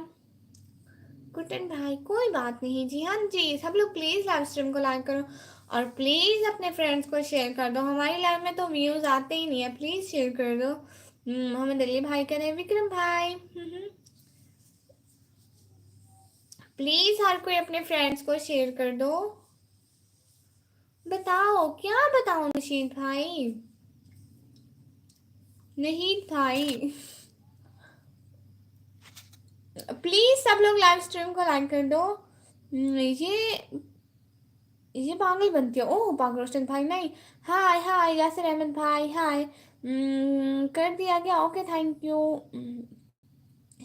कुटन भाई कोई बात नहीं जी। हाँ जी सब लोग प्लीज लाइव स्ट्रीम को लाइक करो और प्लीज अपने फ्रेंड्स को शेयर कर दो। हमारी लाइव में तो व्यूज आते ही नहीं है, प्लीज शेयर कर दो। हमें दिल्ली भाई करें, विक्रम भाई। प्लीज हर कोई अपने फ्रेंड्स को शेयर कर दो। बताओ क्या बताओ नशीद भाई, नहीं भाई। प्लीज सब लोग लाइव स्ट्रीम को लाइक कर दो। ये पागल बनती है। ओह पागल रोशन भाई नहीं। हाय हाय यासिर अहमद भाई हाय। कर दिया गया, ओके थैंक यू।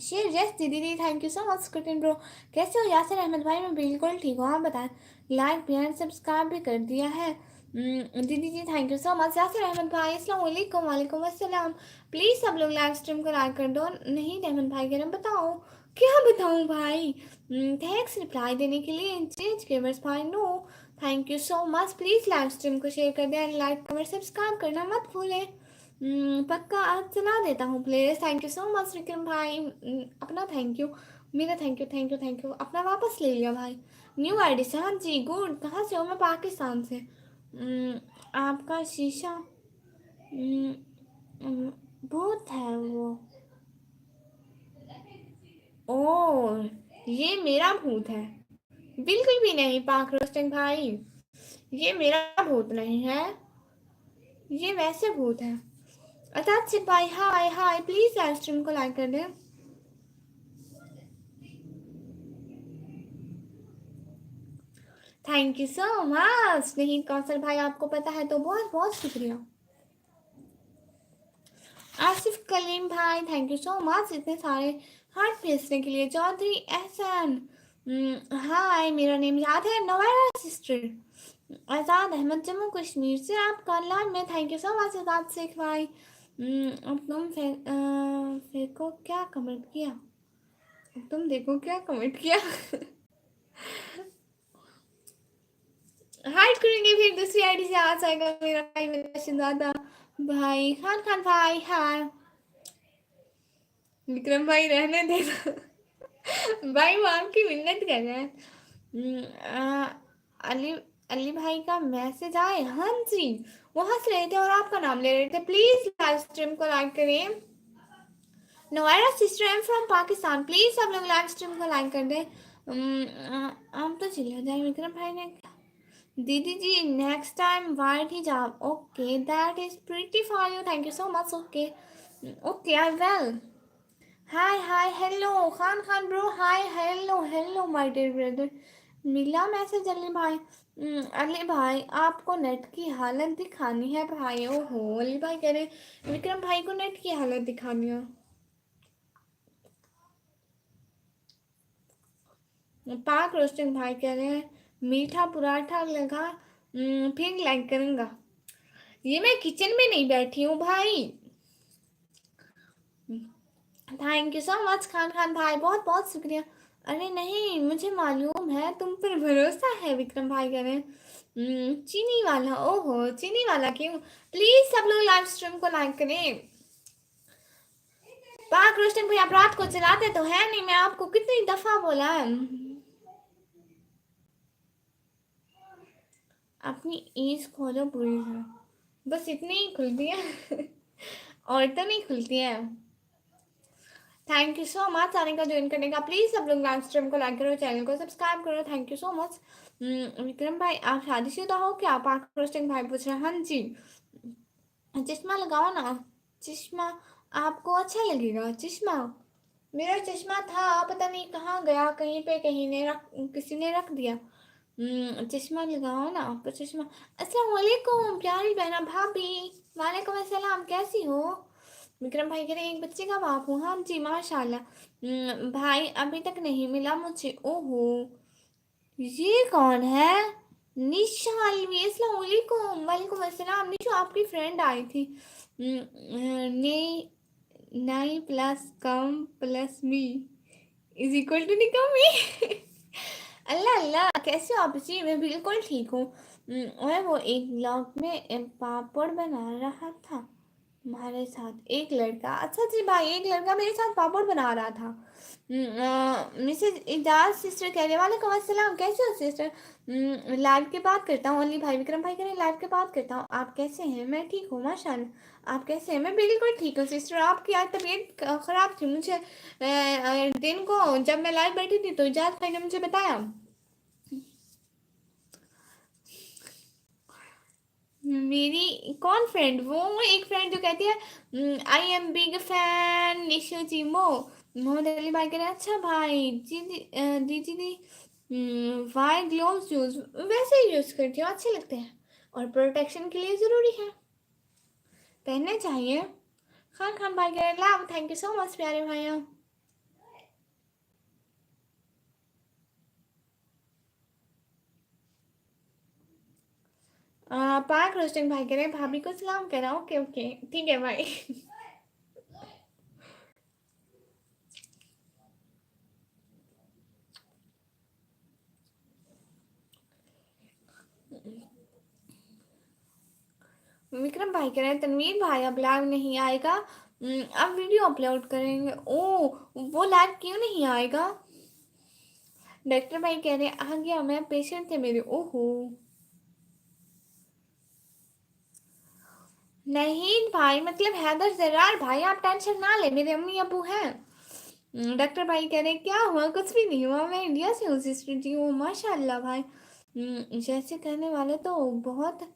शेर यस दीदी दी थैंक यू सो मच कुटिन ब्रो। कैसे हो यासिर अहमद भाई? मैं बिल्कुल ठीक हूँ, आप बताएं। लाइक भी एंड सब्सक्राइब भी कर दिया है। दीदी जी thank you so much. Yasir Ahmed भाई अस्सलाम वालेकुम। वालेकुम अस्सलाम। प्लीज़ सब लोग लाइव स्ट्रीम को लाइक कर दो। नहीं अहमद भाई कह रहे बताओ क्या बताऊँ भाई। थैंक्स रिप्लाई देने के लिए। चेंज गेमर्स भाई no thank you so much. Please live stream को शेयर कर दें, लाइक कमेंट सब्सक्राइब करना मत भूलें। पक्का आज चला देता हूँ playlist. Thank you so much Vikram भाई। अपना थैंक यू, मेरा thank you thank you thank you अपना वापस ले लिया भाई। न्यू आईडी से? हाँ जी गुड। कहाँ से हो? मैं पाकिस्तान से। आपका शीशा भूत है वो। ओ ये मेरा भूत है? बिल्कुल भी नहीं पाक रोस्टिंग भाई, ये मेरा भूत नहीं है, ये वैसे भूत है। अताज भाई hi hi. Please live stream को लाइक कर दें। Thank you so much. नहीं कौशल भाई आपको पता है तो बहुत बहुत शुक्रिया। आसिफ कलीम भाई थैंक यू सो मच इतने सारे हार्ट भेजने के लिए। चौधरी एहसान हाय, मेरा नेम याद है नवारा सिस्टर। आज़ाद अहमद जम्मू कश्मीर से आपका लाइव में थैंक यू सो मच। आज़ाद शेख भाई अब तुम फेंको क्या कमेंट किया, तुम देखो क्या कमेंट किया। हाइड करेंगे फिर दूसरी आईडी से आ जाएगा मेरा भाई, मेरा शहजादा भाई। खान खान भाई हाय। विक्रम भाई रहने देना। भाई वो आपकी मिन्नत कर रहे हैं। अली अली भाई का मैसेज आए? हाँ जी वो हंस रहे थे और आपका नाम ले रहे थे। प्लीज लाइव स्ट्रीम को लाइक करें। नोएरा sister am from Pakistan. Please सब लोग लाइव स्ट्रीम को लाइक कर दें। आप तो चिल्ला जाए विक्रम भाई ने। दीदी जी next time white hijab. Okay that is pretty for you. Thank you so much. Okay okay I well. Hi hi hello Khan Khan bro hi hello hello my dear brother. मिला मैसेज अली भाई। अली भाई आपको नेट की हालत दिखानी है भाई। ओहो अली भाई कह रहे विक्रम भाई को नेट की हालत दिखानी है। पाक रोस्टिंग भाई कह रहे हैं मीठा पराठा लगा फिर लाइक करूँगा। ये मैं किचन में नहीं बैठी हूँ भाई। Thank you so much Khan Khan भाई, बहुत बहुत शुक्रिया। अरे नहीं, मुझे मालूम है, तुम पर भरोसा है, विक्रम भाई कह रहे हैं। चीनी वाला, ओहो चीनी वाला क्यों? प्लीज सब लोग लाइव स्ट्रीम को लाइक करें। पाक रोस्टिंग भाई आप रात को चलाते तो है नहीं, मैं आपको कितनी दफा बोला है। अपनी ईज खोलो पूरी तरह, बस इतनी ही खुलती है और तो नहीं खुलती है। थैंक यू सो मच आने का, ज्वाइन करने का। प्लीज सब लोग लाइव स्ट्रीम को लाइक करो, चैनल को सब्सक्राइब करो। Thank you so much. Vikram भाई आप शादीशुदा हो क्या? पाक रोस्टिंग भाई पूछ रहे हैं। हाँ जी। चश्मा लगाओ ना, चश्मा आपको अच्छा लगेगा। चश्मा, मेरा चश्मा था पता नहीं कहाँ गया, कहीं पे कहीं ने रख, किसी ने रख दिया। चश्मा लगाओ ना आपको चश्मा। अस्सलाम वालेकुम प्यारी बहना भाभी। वालेकुम अस्सलाम, कैसी हो? विक्रम भाई कह रहे हैं एक बच्चे का बाप हूँ। हाँ जी माशाल्लाह। भाई अभी तक नहीं मिला मुझे। ओहो, ये कौन है? निशा अलवी, अस्सलाम वालेकुम। वालेकुम अस्सलाम। निशा आपकी फ्रेंड आई थी। ने 9 plus come plus me is equal to निकमी अल्लाह अल्लाह, कैसे हो आप जी? मैं बिल्कुल ठीक हूँ। मैं वो एक ब्लॉग में पापड़ बना रहा था हमारे साथ एक लड़का। अच्छा जी भाई, एक लड़का मेरे साथ पापड़ बना रहा था। मिसेज इजाज सिस्टर कह रहे वालेकुम अस्सलाम, कैसे हो सिस्टर? लाइव के बात करता हूँ ओनली भाई। विक्रम भाई कह रहे लाइव के बात करता हूँ, आप कैसे हैं? मैं ठीक हूँ माशाल्लाह। आप कैसे हैं? मैं बिल्कुल ठीक हूँ सिस्टर। आपकी आज तबीयत ख़राब थी, मुझे दिन को जब मैं लाइव बैठी थी तो इजाज भाई ने मुझे बताया। मेरी कौन फ्रेंड? वो एक फ्रेंड जो कहती है I am big fan Nishu ji मो। मोहम्मद अली भाई कह रहे हैं अच्छा भाई जी दीदी दी वाई ग्लोव्स यूज, वैसे ही यूज करती हूँ, अच्छे लगते हैं और प्रोटेक्शन के लिए ज़रूरी है, पहनने चाहिए। खान खान भाई कह रहे हैं लाभ, थैंक यू सो मच प्यारे भाइयों। पार्क रोस्टिंग भाई कह रहे हैं भाभी को सलाम कह रहा हूँ। ओके ओके ठीक है भाई विक्रम भाई कह रहे हैं तनवीर भाई अब लाइव नहीं आएगा, अब वीडियो अपलोड करेंगे। ओ, वो लाइव क्यों नहीं आएगा? डॉक्टर भाई कह रहे हैं आ गया, मैं पेशेंट थे मेरे। ओहो, नहीं भाई मतलब हैदर जरार भाई आप टेंशन ना ले, मेरे अम्मी अबू हैं। डॉक्टर भाई कह रहे हैं क्या हुआ? कुछ भी नहीं हुआ, मैं इंडिया से हूँ सिस्टर जी। हूँ माशाल्लाह भाई। जैसे कहने वाले तो बहुत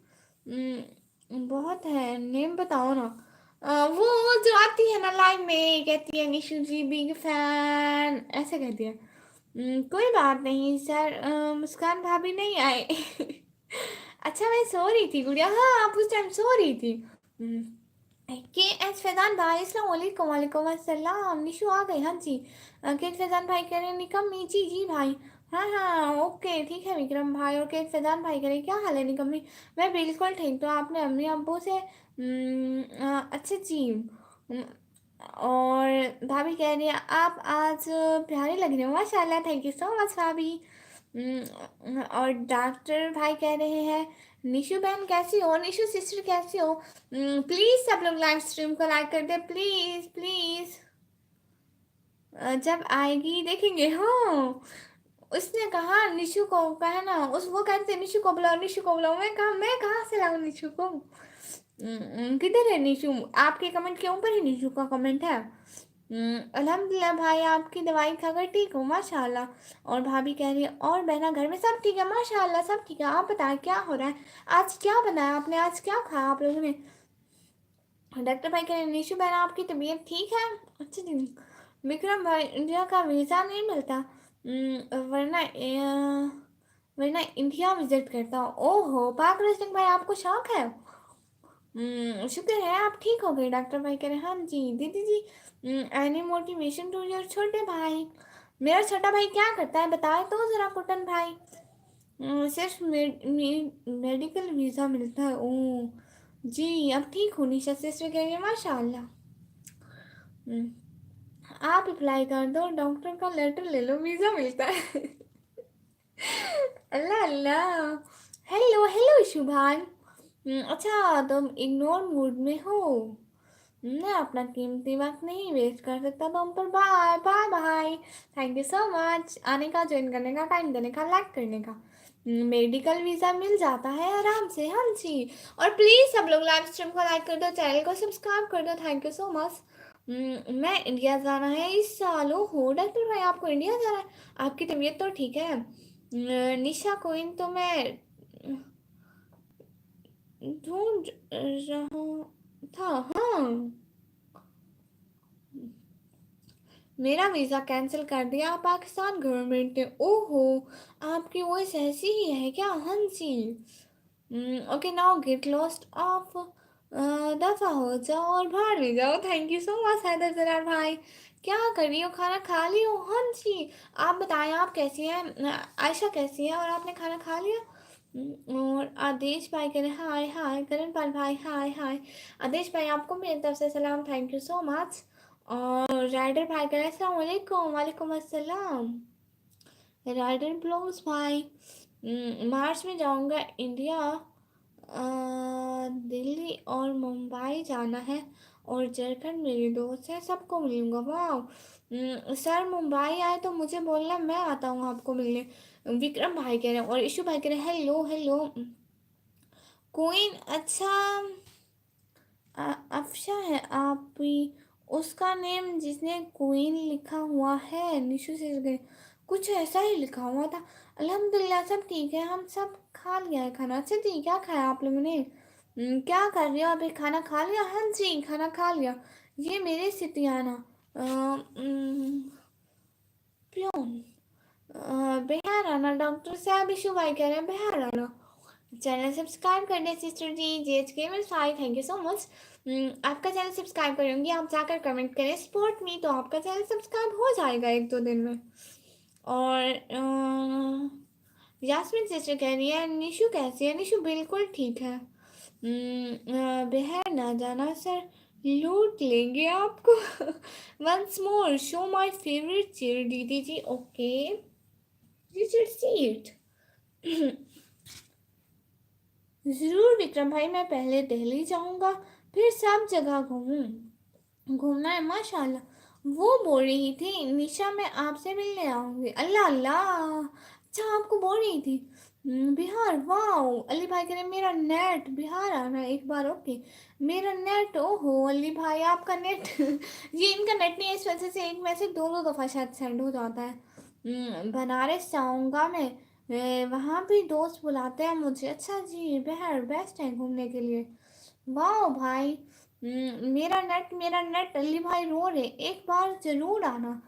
बहुत है, नेम बताओ ना। वो जो आती है ना लाइव में कहती है निशु जी बिग फैन, ऐसे कहती है। कोई बात नहीं सर, मुस्कान भाभी नहीं आए अच्छा मैं सो रही थी गुड़िया, हाँ आप उस टाइम सो रही थी। हम्म, के एस फैजान भाई अस्सलाम वालेकुम। वालेकुम अस्सलाम, निशु आ गई। हाँ जी। के एस फैजान भाई कह रहे हैं निकम्मी जी जी भाई। हाँ हाँ ओके ठीक है विक्रम भाई। और के एस फैजान भाई कह रहे हैं क्या हाल है निकम्मी? मैं बिल्कुल ठीक। तो आपने अम्मी अब्बू से अच्छा जी। और भाभी कह रही है आप आज प्यारे लग रहे हो माशाल्लाह, थैंक यू सो मच भाभी। और डॉक्टर भाई कह रहे हैं निशु बहन कैसी हो? निशु सिस्टर कैसी हो? प्लीज सब लोग लाइव स्ट्रीम को लाइक कर दे प्लीज प्लीज। जब आएगी देखेंगे। हाँ, उसने कहा निशु को कहा ना, उस वो कहते निशु को बुलाओ निशु को बुलाओ। मैं कहाँ से लाऊं निशु को? किधर है निशु? आपके कमेंट के ऊपर ही निशु का कमेंट है। अल्हम्दुलिल्लाह भाई आपकी दवाई खाकर ठीक हो माशाल्लाह। और भाभी कह रही है और बहना घर में सब ठीक है माशाल्लाह, सब ठीक है। आप बताएं क्या हो रहा है? आज क्या बनाया आपने? आज क्या खाया आप लोगों ने? डॉक्टर भाई कह रहे हैं निशु बहना आपकी तबीयत ठीक है? अच्छा जी। विक्रम भाई इंडिया का वीज़ा नहीं मिलता, वरना इंडिया विजिट करता हूँ। ओहो पाक सिंह भाई आपको शौक है। शुक्र है आप ठीक हो गए। डॉक्टर भाई कह रहे हैं हाँ जी दीदी जी। एनी मोटिवेशन टू योर छोटे भाई? मेरा छोटा भाई क्या करता है बताए तो जरा कुटन भाई। सिर्फ मेडिकल वीज़ा मिलता है। ओ जी अब ठीक हूँ। निशा सिस्टर कह रही है माशाल्लाह। हम्म, आप अप्लाई कर दो, डॉक्टर का लेटर ले लो, वीज़ा मिलता है। अल्लाह अल्लाह। Hello hello Shubhan. अच्छा तुम इग्नोर मूड में हो। मैं अपना कीमती वक्त नहीं वेस्ट कर सकता तुम पर। Bye bye bye. Thank you so much आने का, ज्वाइन करने का, टाइम देने का, लाइक करने का। मेडिकल वीज़ा मिल जाता है आराम से। हाँ जी। और प्लीज़ सब लोग लाइव स्ट्रीम को लाइक कर दो, चैनल को सब्सक्राइब कर दो। Thank you so much. मैं इंडिया जाना है इस साल। हो डॉक्टर भाई आपको इंडिया जाना है? आपकी तबीयत तो ठीक है? निशा कोइन तो मैं ढूंढ रहा था। हाँ मेरा वीज़ा कैंसिल कर दिया पाकिस्तान गवर्नमेंट ने। ओहो आपकी वॉइस ऐसी ही है क्या? हाँ जी। Okay now get lost off. दफा हो जाओ और बाहर में जाओ। Thank you so much Haider Zarar भाई। क्या कर रही हो? खाना खा ली हो? हाँ जी। आप बताएं आप कैसी हैं? आयशा कैसी है? और आपने खाना खा लिया? और आदेश भाई कह रहे हाय हाय। करण पाल भाई हाय हाय। आदेश भाई आपको मेरी तरफ से सलाम। Thank you so much. और राइडर भाई कह रहे अस्सलाम वालेकुम। वालेकुम अस्सलाम। राइडर ब्लॉग्स भाई। मार्च में जाऊंगा इंडिया। दिल्ली और मुंबई जाना है। और झारखंड मेरे दोस्त हैं, सबको मिलूंगा। वाह सर मुंबई आए तो मुझे बोलना, मैं आता हूँ आपको मिलने। विक्रम भाई कह रहे हैं और इशू भाई कह रहे हैं हेलो हेलो। क्वीन अच्छा अफशा है आप ही उसका नेम जिसने क्वीन लिखा हुआ है? निशु से गए कुछ ऐसा ही लिखा हुआ था। अल्हम्दुलिल्लाह सब ठीक है। हम सब खा लिया है खाना। अच्छा जी क्या खाया आप लोगों ने? क्या कर रहे हो अभी? खाना खा लिया? हाँ जी खाना खा लिया। ये मेरे सितियाना प्योन बिहार आना। डॉक्टर साहब इशू भाई कह रहे हैं बिहार आना। चैनल सब्सक्राइब कर दें sister ji. JHK 5 thank you so much. आपका चैनल सब्सक्राइब करूँगी, आप जाकर कमेंट करें सपोर्ट मी, तो आपका चैनल सब्सक्राइब हो जाएगा 1-2 दिन में। और यास्मीन सिस्टर कह रही है निशु कैसी है? निशु बिल्कुल ठीक है। बिहार ना जाना सर, लूट लेंगे आपको। Once more show my favourite chair दीदी जी। Okay you should see it. ज़रूर विक्रम भाई, मैं पहले दिल्ली जाऊंगा फिर सब जगह घूमना है माशाल्लाह। वो बोल रही थी निशा मैं आपसे मिलने आऊंगी। अल्लाह अल्लाह। अच्छा आपको बोल रही थी बिहार। वाओ अली भाई कह रहे मेरा नेट बिहार आना एक बार। ओके मेरा नेट। ओहो अली भाई आपका नेट। ये इनका नेट नहीं है, इस वजह से एक मैसेज 2-2 दफ़ा शायद सेंड हो जाता है। बनारस जाऊंगा मैं। वहाँ भी दोस्त बुलाते हैं मुझे। अच्छा जी बिहार बेस्ट है घूमने के लिए। वाह भाई। मेरा नेट अली भाई रो रहे एक बार जरूर आना।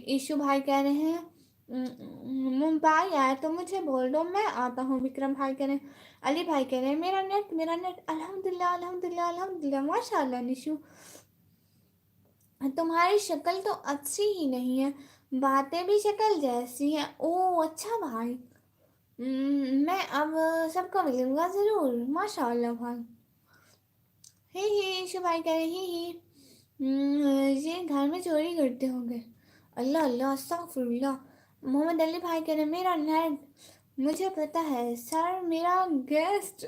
इशू भाई कह रहे हैं मुंबई आए तो मुझे बोल दो मैं आता हूँ। विक्रम भाई कह रहे हैं अली भाई कह रहे हैं मेरा नेट अल्हम्दुलिल्लाह अल्हम्दुलिल्लाह अल्हम्दुलिल्लाह माशाल्लाह। निशु तुम्हारी शक्ल तो अच्छी ही नहीं है, बातें भी शक्ल जैसी हैं। ओ अच्छा भाई। मैं अब सबको मिलूंगा ज़रूर माशाल्लाह भाई। ही शुभाई कह रही ही ये घर में चोरी करते होंगे। अल्लाह अल्लाह अस्तगफुरुल्लाह। मोहम्मद अली भाई कह रहे मेरा नेट। मुझे पता है सर मेरा गेस्ट।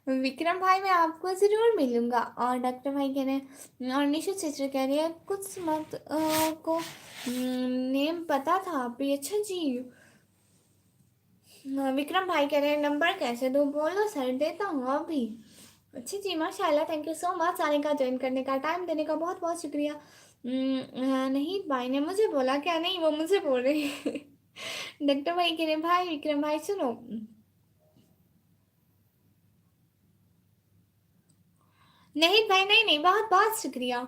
विक्रम भाई मैं आपको ज़रूर मिलूंगा। और डॉक्टर भाई कह रहे हैं और निशु सिस्टर कह रही है कुछ मत को नेम पता था आप भी। अच्छा जी। विक्रम भाई कह रहे हैं नंबर कैसे दूँ? बोलो सर देता हूँ अभी। अच्छा जी माशाल्लाह। थैंक यू सो मच आने का, ज्वाइन करने का, टाइम देने का बहुत बहुत शुक्रिया। नहीं भाई ने मुझे बोला क्या? नहीं वो मुझे बोल रही है। डॉक्टर भाई कह रहे भाई विक्रम भाई सुनो। नहीं भाई नहीं नहीं बहुत बहुत शुक्रिया।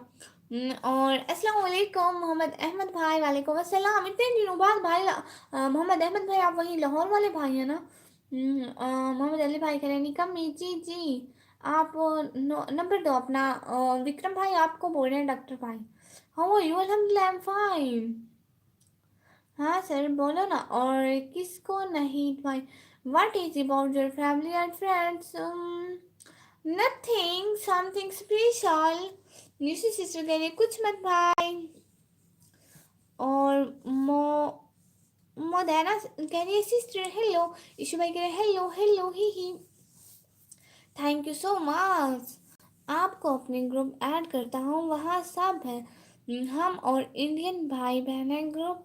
और अस्सलाम वालेकुम मोहम्मद अहमद भाई। वालेकुम अस्सलाम। इतने दिनों बाद भाई मोहम्मद अहमद भाई आप वही लाहौर वाले भाई हैं ना? मोहम्मद अली भाई कह रहे हैं निकम जी जी आप नंबर दो अपना। विक्रम भाई आपको बोल रहे हैं डॉक्टर भाई। How are you? अल्हम्दुलिल्लाह आई एम फाइन। हाँ सर बोलो ना। और किसको नहीं भाई? What is about your family and friends? Nothing, something special. Nishu sister कह रही है कुछ मत भाई। और मोदेना कह रही है सिस्टर हेलो। ईशु भाई कह रहे hello hello he. Thank you so much. आपको अपने ग्रुप ऐड करता हूँ, वहाँ सब है। हम और इंडियन भाई बहन है ग्रुप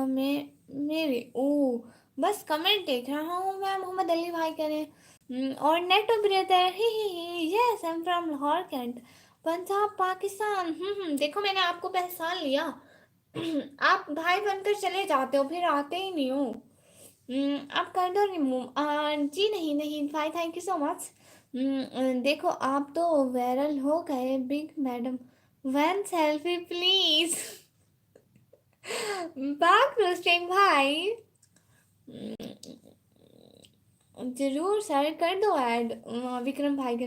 में मेरे। ओ बस कमेंट देख रहा हूँ मैं। मोहम्मद अली भाई कह रहे हैं और नेटो ब्रदर ही yes I am from Lahore cantt Punjab Pakistan. देखो मैंने आपको पहचान लिया। आप भाई बनकर चले जाते हो फिर आते ही नहीं हो। आप कर दो रिमूव। जी नहीं नहीं भाई, थैंक यू सो मच। देखो आप तो वायरल हो गए big madam. One selfie please. Back roasting भाई। जरूर सर कर दो ऐड। विक्रम भाई के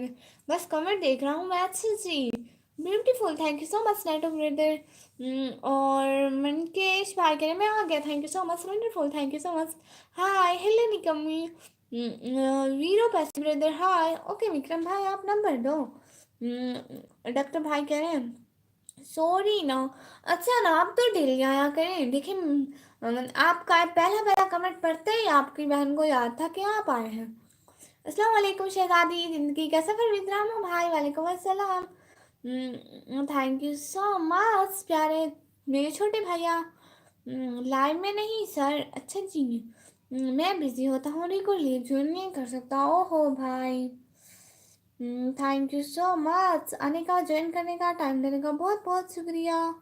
बस कमेंट देख रहा हूँ मैं। अच्छी जी beautiful, thank you so much नेटो ब्रदर। और मनकेश भाई कह रहे मैं आ गया, thank you so much wonderful, thank you so much. Hi hello निकम्मी। वीरो पैसे ब्रदर हाय। ओके विक्रम भाई आप नंबर दो। डॉक्टर भाई कह रहे हैं सॉरी ना। अच्छा ना आप तो डेली आया करें। देखिए आपका पहला पहला कमेंट पढ़ते ही आपकी बहन को याद था कि आप आए हैं। अस्सलाम वालेकुम शहजादी, जिंदगी का सफर बीत रहा हूँ भाई। वालेकुम अस्सलाम। थैंक यू सो मच प्यारे मेरे छोटे भैया। लाइव में नहीं सर। अच्छा जी। मैं बिजी होता हूँ, रिकॉर्ड लीव ज्वाइन नहीं कर सकता। ओहो भाई। थैंक यू सो मच आने का, ज्वाइन करने का, टाइम देने का बहुत बहुत शुक्रिया।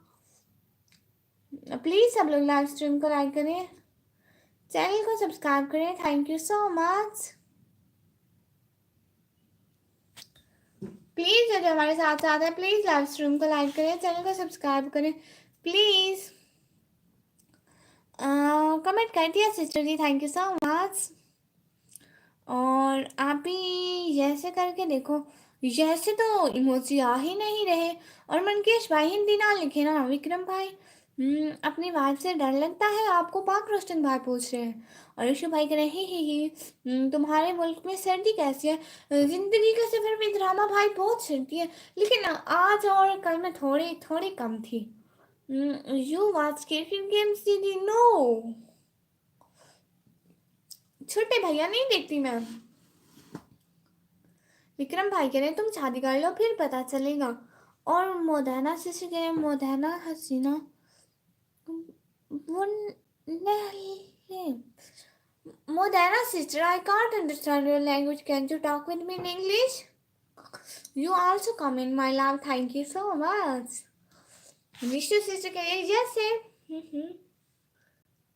प्लीज़ सब लोग लाइव स्ट्रीम को लाइक करें, चैनल को सब्सक्राइब करें। Thank you so much. Please जो हमारे साथ साथ है प्लीज़ लाइव स्ट्रीम को लाइक करें, चैनल को सब्सक्राइब करें प्लीज़। कमेंट कर दिया sister ji, thank you so much. और आप भी जैसे करके देखो, जैसे तो इमोजी आ ही नहीं रहे। और मनकेश भाई हिंदी ना लिखे ना। विक्रम भाई अपनी वाइफ से डर लगता है आपको, पाक रोशन भाई पूछ रहे हैं। और ऋषु भाई कह रहे ही तुम्हारे मुल्क में सर्दी कैसी है। जिंदगी का सफर में ड्रामा भाई बहुत सर्दी है, लेकिन आज और कल में थोड़ी थोड़ी कम थी। यू वॉच क्रिकेट गेम्स दीदी नो। छोटे भैया नहीं देखती मैं। विक्रम भाई कह रहे तुम शादी कर लो फिर पता चलेगा। और मोदाना से कह रहे मोदाना हसीना वो मोदाना sister, I can't understand your language. Can you talk with me in English? You also come in my love. Thank you so much. Vishnu sister कह रही yes है।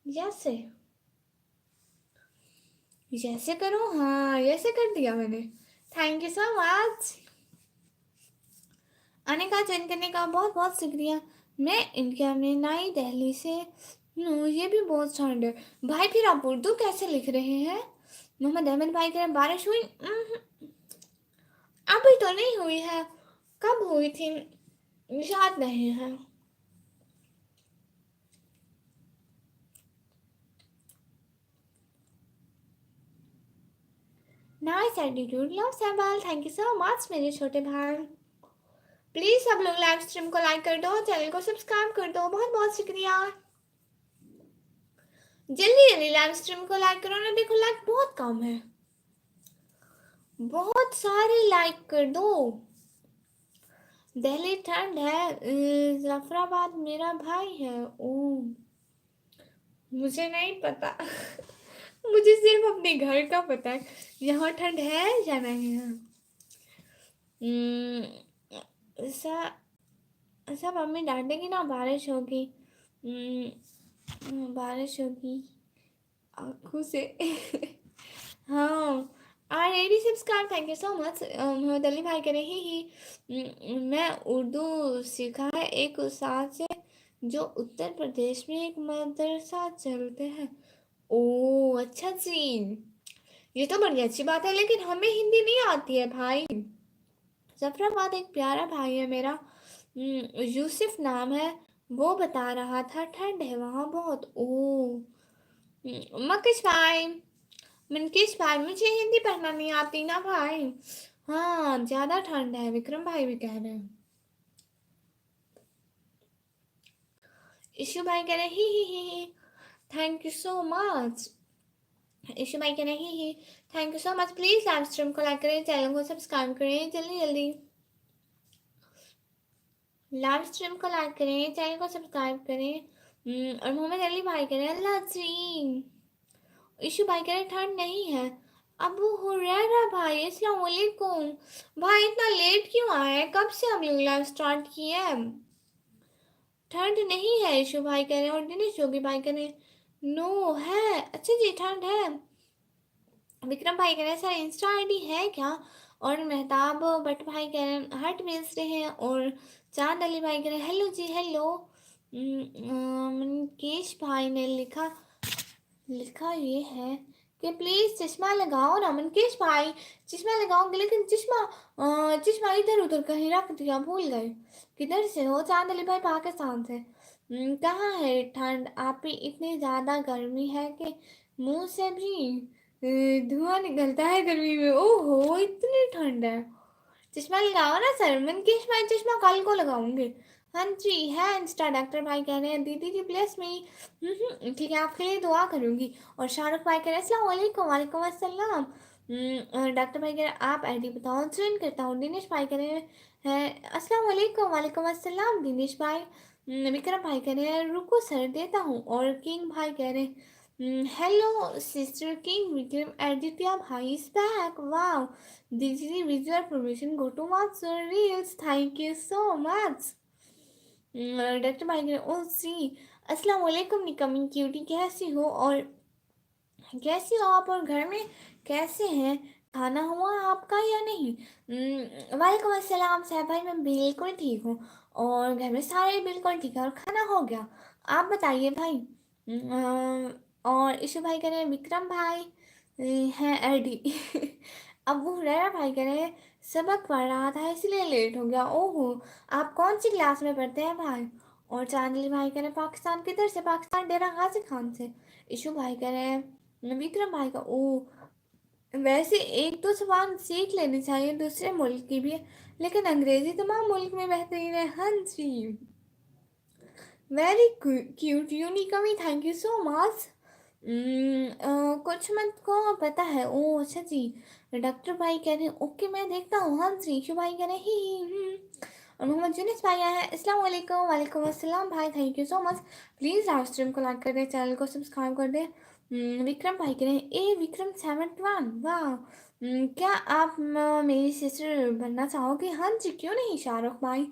yes है। जैसे करो हाँ, ऐसे कर दिया मैंने। थैंक यू सो मच आने का, ज्वाइन करने का बहुत बहुत शुक्रिया। मैं इंडिया में नई दिल्ली से हूँ, ये भी बहुत ठंड है भाई। फिर आप उर्दू कैसे लिख रहे हैं। मोहम्मद अहमद भाई कह रहे बारिश हुई। अभी तो नहीं हुई है, कब हुई थी याद नहीं है। Nice attitude love Sahbal, thank you so much मेरे छोटे भाई। प्लीज सब लोग लाइव स्ट्रीम को लाइक कर दो, चैनल को सब्सक्राइब कर दो, बहुत बहुत शुक्रिया। जल्दी जल्दी लाइव स्ट्रीम को लाइक करो ना, देखो लाइक बहुत कम है, बहुत सारे लाइक कर दो। दिल्ली ठंड है, जफराबाद मेरा भाई है। ओ मुझे नहीं पता। मुझे सिर्फ अपने घर का पता है, यहाँ ठंड है या नहीं है। सब मम्मी डांटेगी ना, बारिश होगी। बारिश होगी आंखों से। हाँ already subscribe, thank you so much. Mohammad Ali भाई कह रहे ही मैं उर्दू सीखा है एक उस्ताद से जो उत्तर प्रदेश में एक मदरसा चलते हैं। ओ अच्छा जी, ये तो बड़ी अच्छी बात है, लेकिन हमें हिंदी नहीं आती है भाई। जफराबाद एक प्यारा भाई है मेरा, यूसुफ नाम है, वो बता रहा था ठंड है वहाँ बहुत। ओ मकेश भाई, मनकेश भाई मुझे हिंदी पढ़ना नहीं आती ना भाई। हाँ ज्यादा ठंड है, विक्रम भाई भी कह रहे हैं। इशू भाई कह रहे हैं ही, thank you so much. Ishu भाई कह रहे हैं ही, thank you so much. Please live stream को लाइक करें, चैनल को सब्सक्राइब करें, जल्दी जल्दी लाइव स्ट्रीम को लाइक करें, चैनल को सब्सक्राइब करें। और मोहम्मद अली भाई कह रहे हैं अल्लाह जी। इशू भाई कह रहे हैं ठंड नहीं है। अबू हुरैरा भाई अस्सलाम वालेकुम। भाई इतना लेट क्यों आए, कब से हम लोग लाइव स्टार्ट किए हैं? ठंड नहीं है इशू भाई कह रहे हैं, और दिनेश जोगी भाई कह रहे हैं नो है। अच्छा जी ठंड है। विक्रम भाई कह रहे हैं सर इंस्टा आईडी है क्या? और मेहताब भट्ट भाई कह रहे हैं हार्ट भेज रहे हैं। और चांद अली भाई कह रहे हैं हेलो जी हेलो। मुकेश भाई ने लिखा लिखा ये है कि प्लीज चश्मा लगाओ ना मुकेश भाई। चश्मा लगाओगे लेकिन चश्मा इधर उधर कहीं रख दिया, भूल गए। किधर से हो? चांद अली भाई पाकिस्तान से। कहाँ है ठंड? आप ही इतनी ज्यादा गर्मी है कि मुंह से भी धुआं निकलता है गर्मी में। ओहो इतनी ठंड है। चश्मा लगाओ ना सर। मनकेश भाई चश्मा कल को लगाऊंगे। हाँ जी है इंस्टा। डॉक्टर भाई कह रहे हैं दीदी जी ब्लेस मी। ठीक है आपके लिए दुआ करूंगी। और शाहरुख भाई कह रहे हैं अस्सलाम वालेकुम। वालेकुम अस्सलाम। डॉक्टर भाई कह रहे हैं आप आईडी बताओ, ज्वाइन करता हूँ। दिनेश भाई कह रहे हैं अस्सलाम वालेकुम। वालेकुम अस्सलाम दिनेश भाई। विक्रम भाई कह रहे हैं रुको सर देता हूँ। और किंग भाई कह रहे हैं hello sister king Vikram Aditya भाई is back wow. Digitally with your permission, go to watch your reels. Thank you so much. Doctor भाई ने ओ सी अस्सलाम वालेकुम निकमी क्यूटी, कैसी हो? और कैसी हो आप? और घर में कैसे हैं? खाना हुआ आपका या नहीं? वालेकुम अस्सलाम साहब भाई, मैं बिल्कुल ठीक हूँ। और घर में सारे बिल्कुल ठीक है और खाना हो गया। आप बताइए भाई। और ईशु भाई कह रहे हैं विक्रम भाई हैं एडी। अबू हुरैरा भाई कह रहे हैं सबक पढ़ रहा था इसलिए लेट हो गया। ओहो आप कौन सी क्लास में पढ़ते हैं भाई? और चांदली भाई कह रहे हैं पाकिस्तान किधर से? पाकिस्तान डेरा गाजी खान से। ईशु भाई कह रहे हैं विक्रम भाई का ओ वैसे एक दो जबान सीख लेनी चाहिए दूसरे मुल्क की भी, लेकिन अंग्रेजी तमाम मुल्क में बेहतरीन है। हाँ जी वेरी क्यूट यूनिकमी, थैंक यू सो मच। कुछ मत को पता है। ओ अच्छा जी। डॉक्टर भाई कह रहे हैं ओके मैं देखता हूँ। हाँ जी शु भाई कह रहे हैं और मोहम्मद जुनिस भाई आए हैं अस्सलाम वालेकुम। वालेकुम अस्सलाम भाई, thank you so much. Please live stream को लाइक कर दें, चैनल को सब्सक्राइब कर दें। विक्रम भाई कह रहे हैं ए विक्रम 71 वाह। क्या आप मेरी सिस्टर बनना चाहोगे? हाँ जी क्यों नहीं शाहरुख भाई।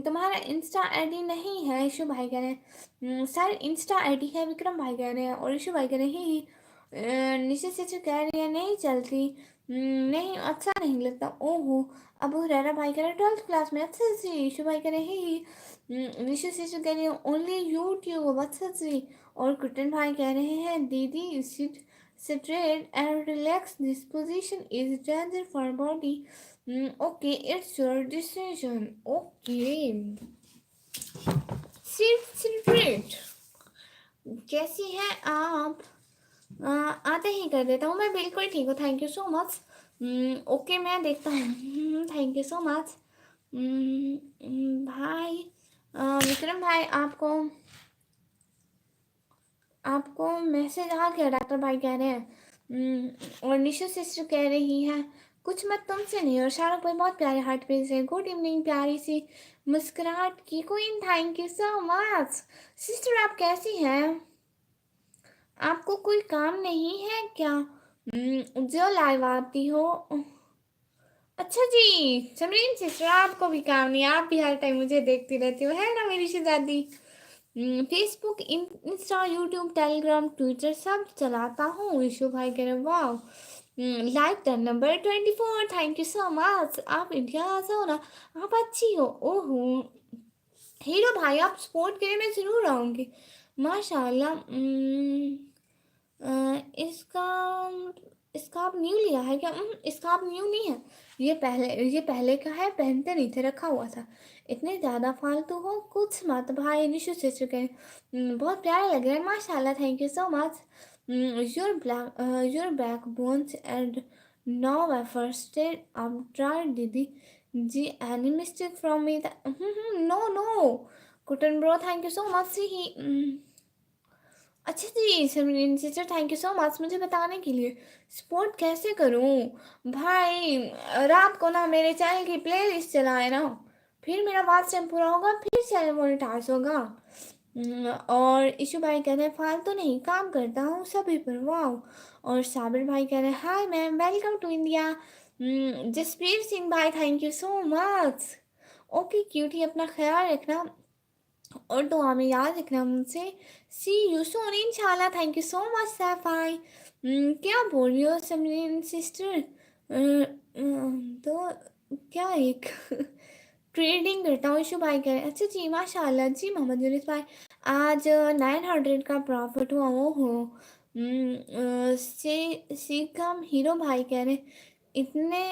तुम्हारा इंस्टा आईडी नहीं है? ईशु भाई कह रहे हैं सर इंस्टा आईडी है। विक्रम भाई कह रहे हैं और ईशु भाई कह रहे हैं निशा सिस्टर कह रही है नहीं चलती। नहीं अच्छा नहीं लगता। ओहो अबू हुरैरा भाई कह रहे हैं 12th क्लास में। अच्छा जी। ईशु भाई कह रहे हैं निशा सिस्टर कह रही है ओनली यूट्यूब। अच्छा जी। और कुटन भाई कह रहे हैं दीदी seat straight and relax, this position is danger for body. Okay it's your decision. Okay sit straight। कैसी हैं आप? आते ही कर देता हूँ मैं, बिल्कुल ठीक हूँ, thank you so much. Okay मैं देखता हूँ, थैंक यू सो मच। भाई विक्रम भाई आपको आपको मैसेज आ गया? डॉक्टर भाई कह रहे हैं और निशा सिस्टर कह रही है कुछ मत तुमसे नहीं। और शाहरुख भाई बहुत प्यारे हार्ट पेज है। गुड इवनिंग प्यारी सी मुस्कुराहट की queen, thank you so much. Sister आप कैसी हैं? आपको कोई काम नहीं है क्या जो लाइव आती हो? अच्छा जी समरीन सिस्टर आपको भी काम नहीं, आप भी हर टाइम मुझे देखती रहती हो है ना मेरी शहजादी। Facebook Insta YouTube Telegram Twitter सब चलाता हूँ। ईशु भाई कह रहे वाह। Like the number 24, thank you so much. आप इंडिया आ जाओ ना, आप अच्छी हो। ओहो हीरो भाई आप सपोर्ट करें मैं ज़रूर आऊँगी माशाल्लाह। इसका इसका आप न्यू लिया है क्या? इसका आप न्यू नहीं है, ये पहले का है, पहनते नहीं थे रखा हुआ था। इतने ज़्यादा फालतू हो कुछ मत भाई। निशु से चुके हैं बहुत प्यारा लग रहा है माशाल्लाह, thank you so much. Your black bones and Now I frustrated. I'm tried दीदी जी. Any mistake from me? No. Cotton bro, thank you so much. ही अच्छा जी Simran sister, thank you so much मुझे बताने के लिए. सपोर्ट कैसे करूं भाई? रात को ना मेरे चैनल की प्लेलिस्ट चलाए ना, फिर मेरा वॉच टाइम पूरा होगा, फिर चैनल मोनेटाइज होगा. और इशू भाई कह रहे हैं फालतू नहीं काम करता हूँ सभी पर, वाह. और साबिर भाई कह रहे हैं hi ma'am, welcome to India. Jasvir Singh भाई, thank you so much. Okay cutie, अपना ख्याल रखना और दुआ में याद रखना मुझसे. सी यू सून इंशाल्लाह. Thank you so much Saifai. क्या बोल रही हो समरीन सिस्टर? तो क्या एक ट्रेडिंग करता हूँ इशू भाई कह रहे हैं. अच्छा जी माशाल्लाह जी. मोहम्मद यूनिस भाई आज 900 का प्रॉफिट हुआ. वो हो. से सीकम हीरो भाई कह रहे हैं इतने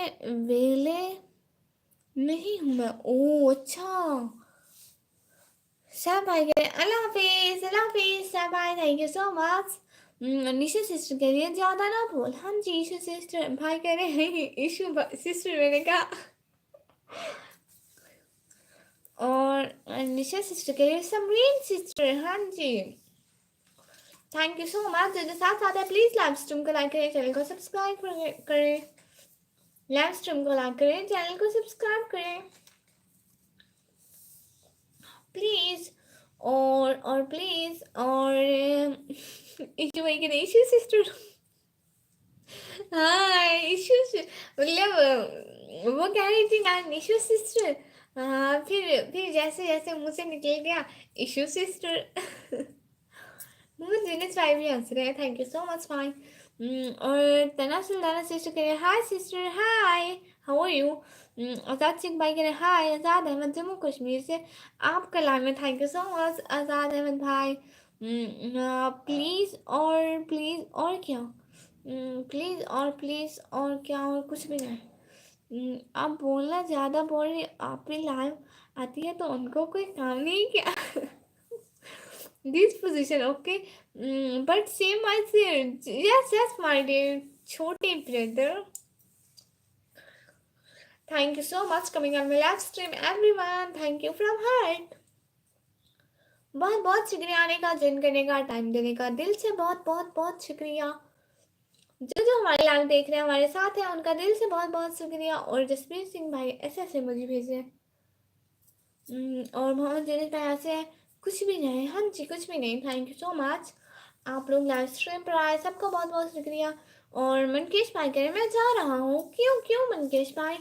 वेले नहीं हूँ मैं. ओ अच्छा. सब भाई कह रहे हैं अल्लाह हाफिज. सब भाई thank you so much. Nisha sister कह रही है ज़्यादा ना बोल. हाँ जी ईशू सिस्टर. भाई कह रहे हैं ईशू सिस्टर मैंने कहा. और निशा सिस्टर कह रही है समरीन सिस्टर. हाँ जी थैंक यू सो मच. जो साथ साथ है प्लीज़ लाइव स्ट्रीम को लाइक करें, चैनल को सब्सक्राइब करें. लाइव स्ट्रीम को लाइक करें, चैनल को सब्सक्राइब करें प्लीज़. और प्लीज़. और इशू भाई कह रहे इशू सिस्टर. हाँ इशू मतलब वो कह रही थी ना इशू सिस्टर. हाँ फिर जैसे जैसे मुंह से निकल गया इशू सिस्टर. मुझे जिनिस भाई भी हंस रहे हैं. थैंक यू सो मच भाई. और तना सुल्ताना सिस्टर कह रहे hi sister hi how are you. Azad Singh भाई कह रहे हाय. आज़ाद अहमद जम्मू कश्मीर से आपका लाइव में. थैंक यू सो मच आज़ाद अहमद भाई. प्लीज़ और क्या. प्लीज़ और क्या और कुछ भी नहीं. आप बोलना ज़्यादा बोल रही. आप भी लाइव आती है तो उनको कोई काम नहीं क्या? This position, okay. But same as yes, my dear छोटे brother. Thank you so much coming on my live stream, everyone. Thank you from heart. बहुत बहुत शुक्रिया आने का, ज्वाइन करने का, टाइम देने का. दिल से बहुत बहुत बहुत शुक्रिया. जो हमारे लाइव देख रहे हैं हमारे साथ हैं उनका दिल से बहुत बहुत शुक्रिया. और जसवीर सिंह भाई ऐसे मुझे भेजे. और मोहम्मद जनीत भाई ऐसे कुछ भी नहीं. हाँ जी कुछ भी नहीं. Thank you so much. आप लोग लाइव स्ट्रीम पर आए, सबका बहुत बहुत शुक्रिया. और मनकेश भाई कह रहे मैं जा रहा हूँ. क्यों क्यों मनकेश भाई.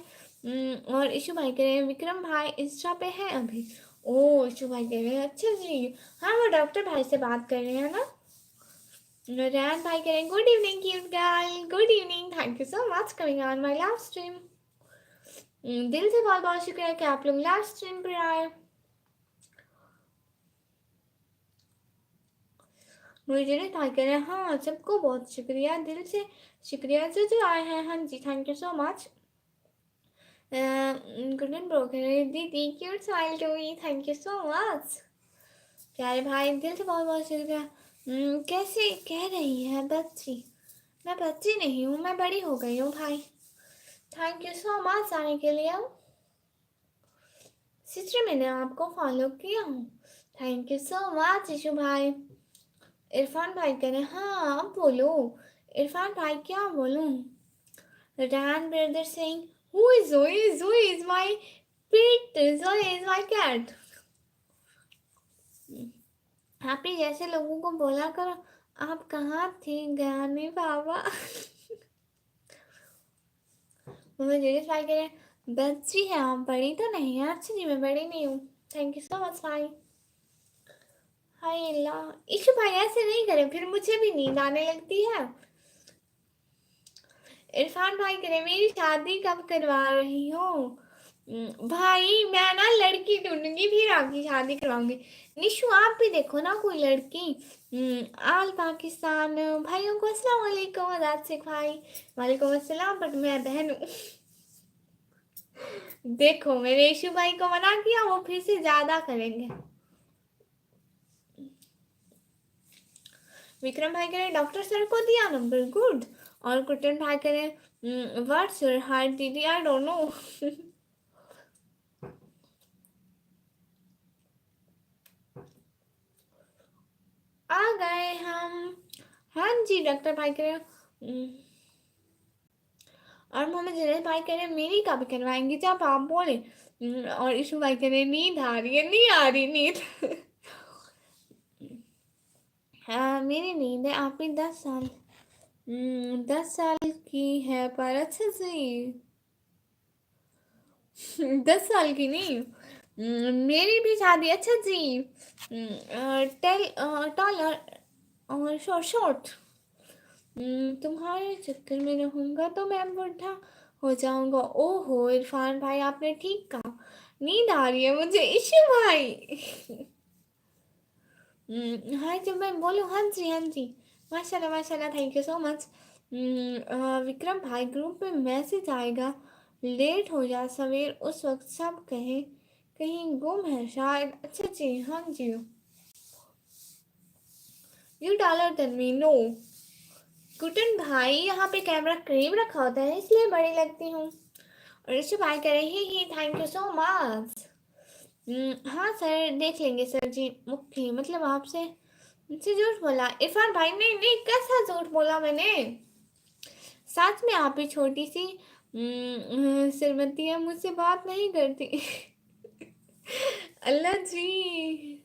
और इशू भाई कह रहे हैं विक्रम भाई इंस्टा पे है अभी. ओ इशू भाई कह रहे हैं अच्छा जी. हाँ वो डॉक्टर भाई से बात कर रहे हैं ना. रैन भाई कह रहे हैं good evening cute girl. Good evening. Thank you so much coming on my live stream. दिल से बहुत बहुत शुक्रिया कि आप लोग लाइव स्ट्रीम पर आए. मुझे भाई कह रहे हैं हाँ सबको बहुत शुक्रिया, दिल से शुक्रिया जो आए हैं. हाँ जी थैंक यू सो मच. गुडन ब्रो कह रहे दीदी cute smile to me. Thank you so much प्यारे भाई, दिल से बहुत बहुत शुक्रिया. कैसे कह रही है बच्ची. मैं बच्ची नहीं हूँ, मैं बड़ी हो गई हूँ भाई. थैंक यू सो मच आने के लिए. सिस्टर मैंने आपको फॉलो किया हूँ. Thank you so much Ishu भाई. इरफान भाई कह रहे हाँ अब बोलो. इरफान भाई क्या बोलूँ. Rain brother saying who is my pet. Zoe is my cat. Happy जैसे लोगों को बोला करो. आप कहाँ थे ज्ञानी बाबा. मुझे भाई कह रहे बच्ची है आप, बड़ी तो नहीं है. अच्छा जी मैं बड़ी नहीं हूँ. थैंक यू सो मच भाई. हाय अल्लाह. इशू भाई ऐसे नहीं करें फिर मुझे भी नींद आने लगती है. इरफान भाई कह रहे मेरी शादी कब करवा रही हो. भाई मैं ना लड़की ढूंढूंगी फिर आपकी शादी करवाऊंगी. निशु आप भी देखो ना कोई लड़की. आल पाकिस्तान भाइयों को अस्सलाम वालेकुम. आजाद शेख भाई वालेकुम अस्सलाम. बट मैं बहन हूँ. देखो मेरे इशू भाई को मना किया, वो फिर से ज्यादा करेंगे. विक्रम भाई कह रहे डॉक्टर सर को दिया नंबर. गुड. और कुटन भाई कह रहे व्हाट्स योर हाइट दीदी? आई डोंट नो। आ गए हम। हाँ जी डॉक्टर भाई कह रहे हो। और मोहम्मद जलील भाई कह रहे हैं मेरी कब करवाएंगी जब आप बोले। और ईशु भाई कह रहे हैं नींद आ रही है, नहीं आ रही नींद। हाँ मेरी नींद है, आप भी 10 साल। 10 साल की है पर अच्छा सही। 10 साल की नहीं। मेरी भी शादी अच्छा जी। टेल टॉल और शॉर्ट शॉर्ट। तुम्हारे चक्कर में रहूंगा तो मैं बूढ़ा हो जाऊंगा। ओहो इरफान भाई आपने ठीक कहा, नींद आ रही है मुझे। इशू भाई। हाँ जब मैं बोलूँ हाँ जी हाँ जी। माशाल्लाह माशाल्लाह, thank you so much. Vikram भाई ग्रुप में मैसेज आएगा, लेट हो जा सवेर, उस वक्त सब कहें कहीं गुम है शायद। अच्छा जी हाँ जी। You taller than me no. गुटन भाई यहाँ पे कैमरा करीब रखा होता है इसलिए बड़ी लगती हूँ। और ऋषि भाई कह रहे ही थैंक यू सो मच। हाँ सर देख लेंगे सर जी। ओके मतलब आपसे मुझसे झूठ बोला इरफान भाई? नहीं नहीं कैसा झूठ बोला मैंने? सच में आप ही छोटी सी श्रीमती है, मुझसे बात नहीं करती। अल्लाह जी।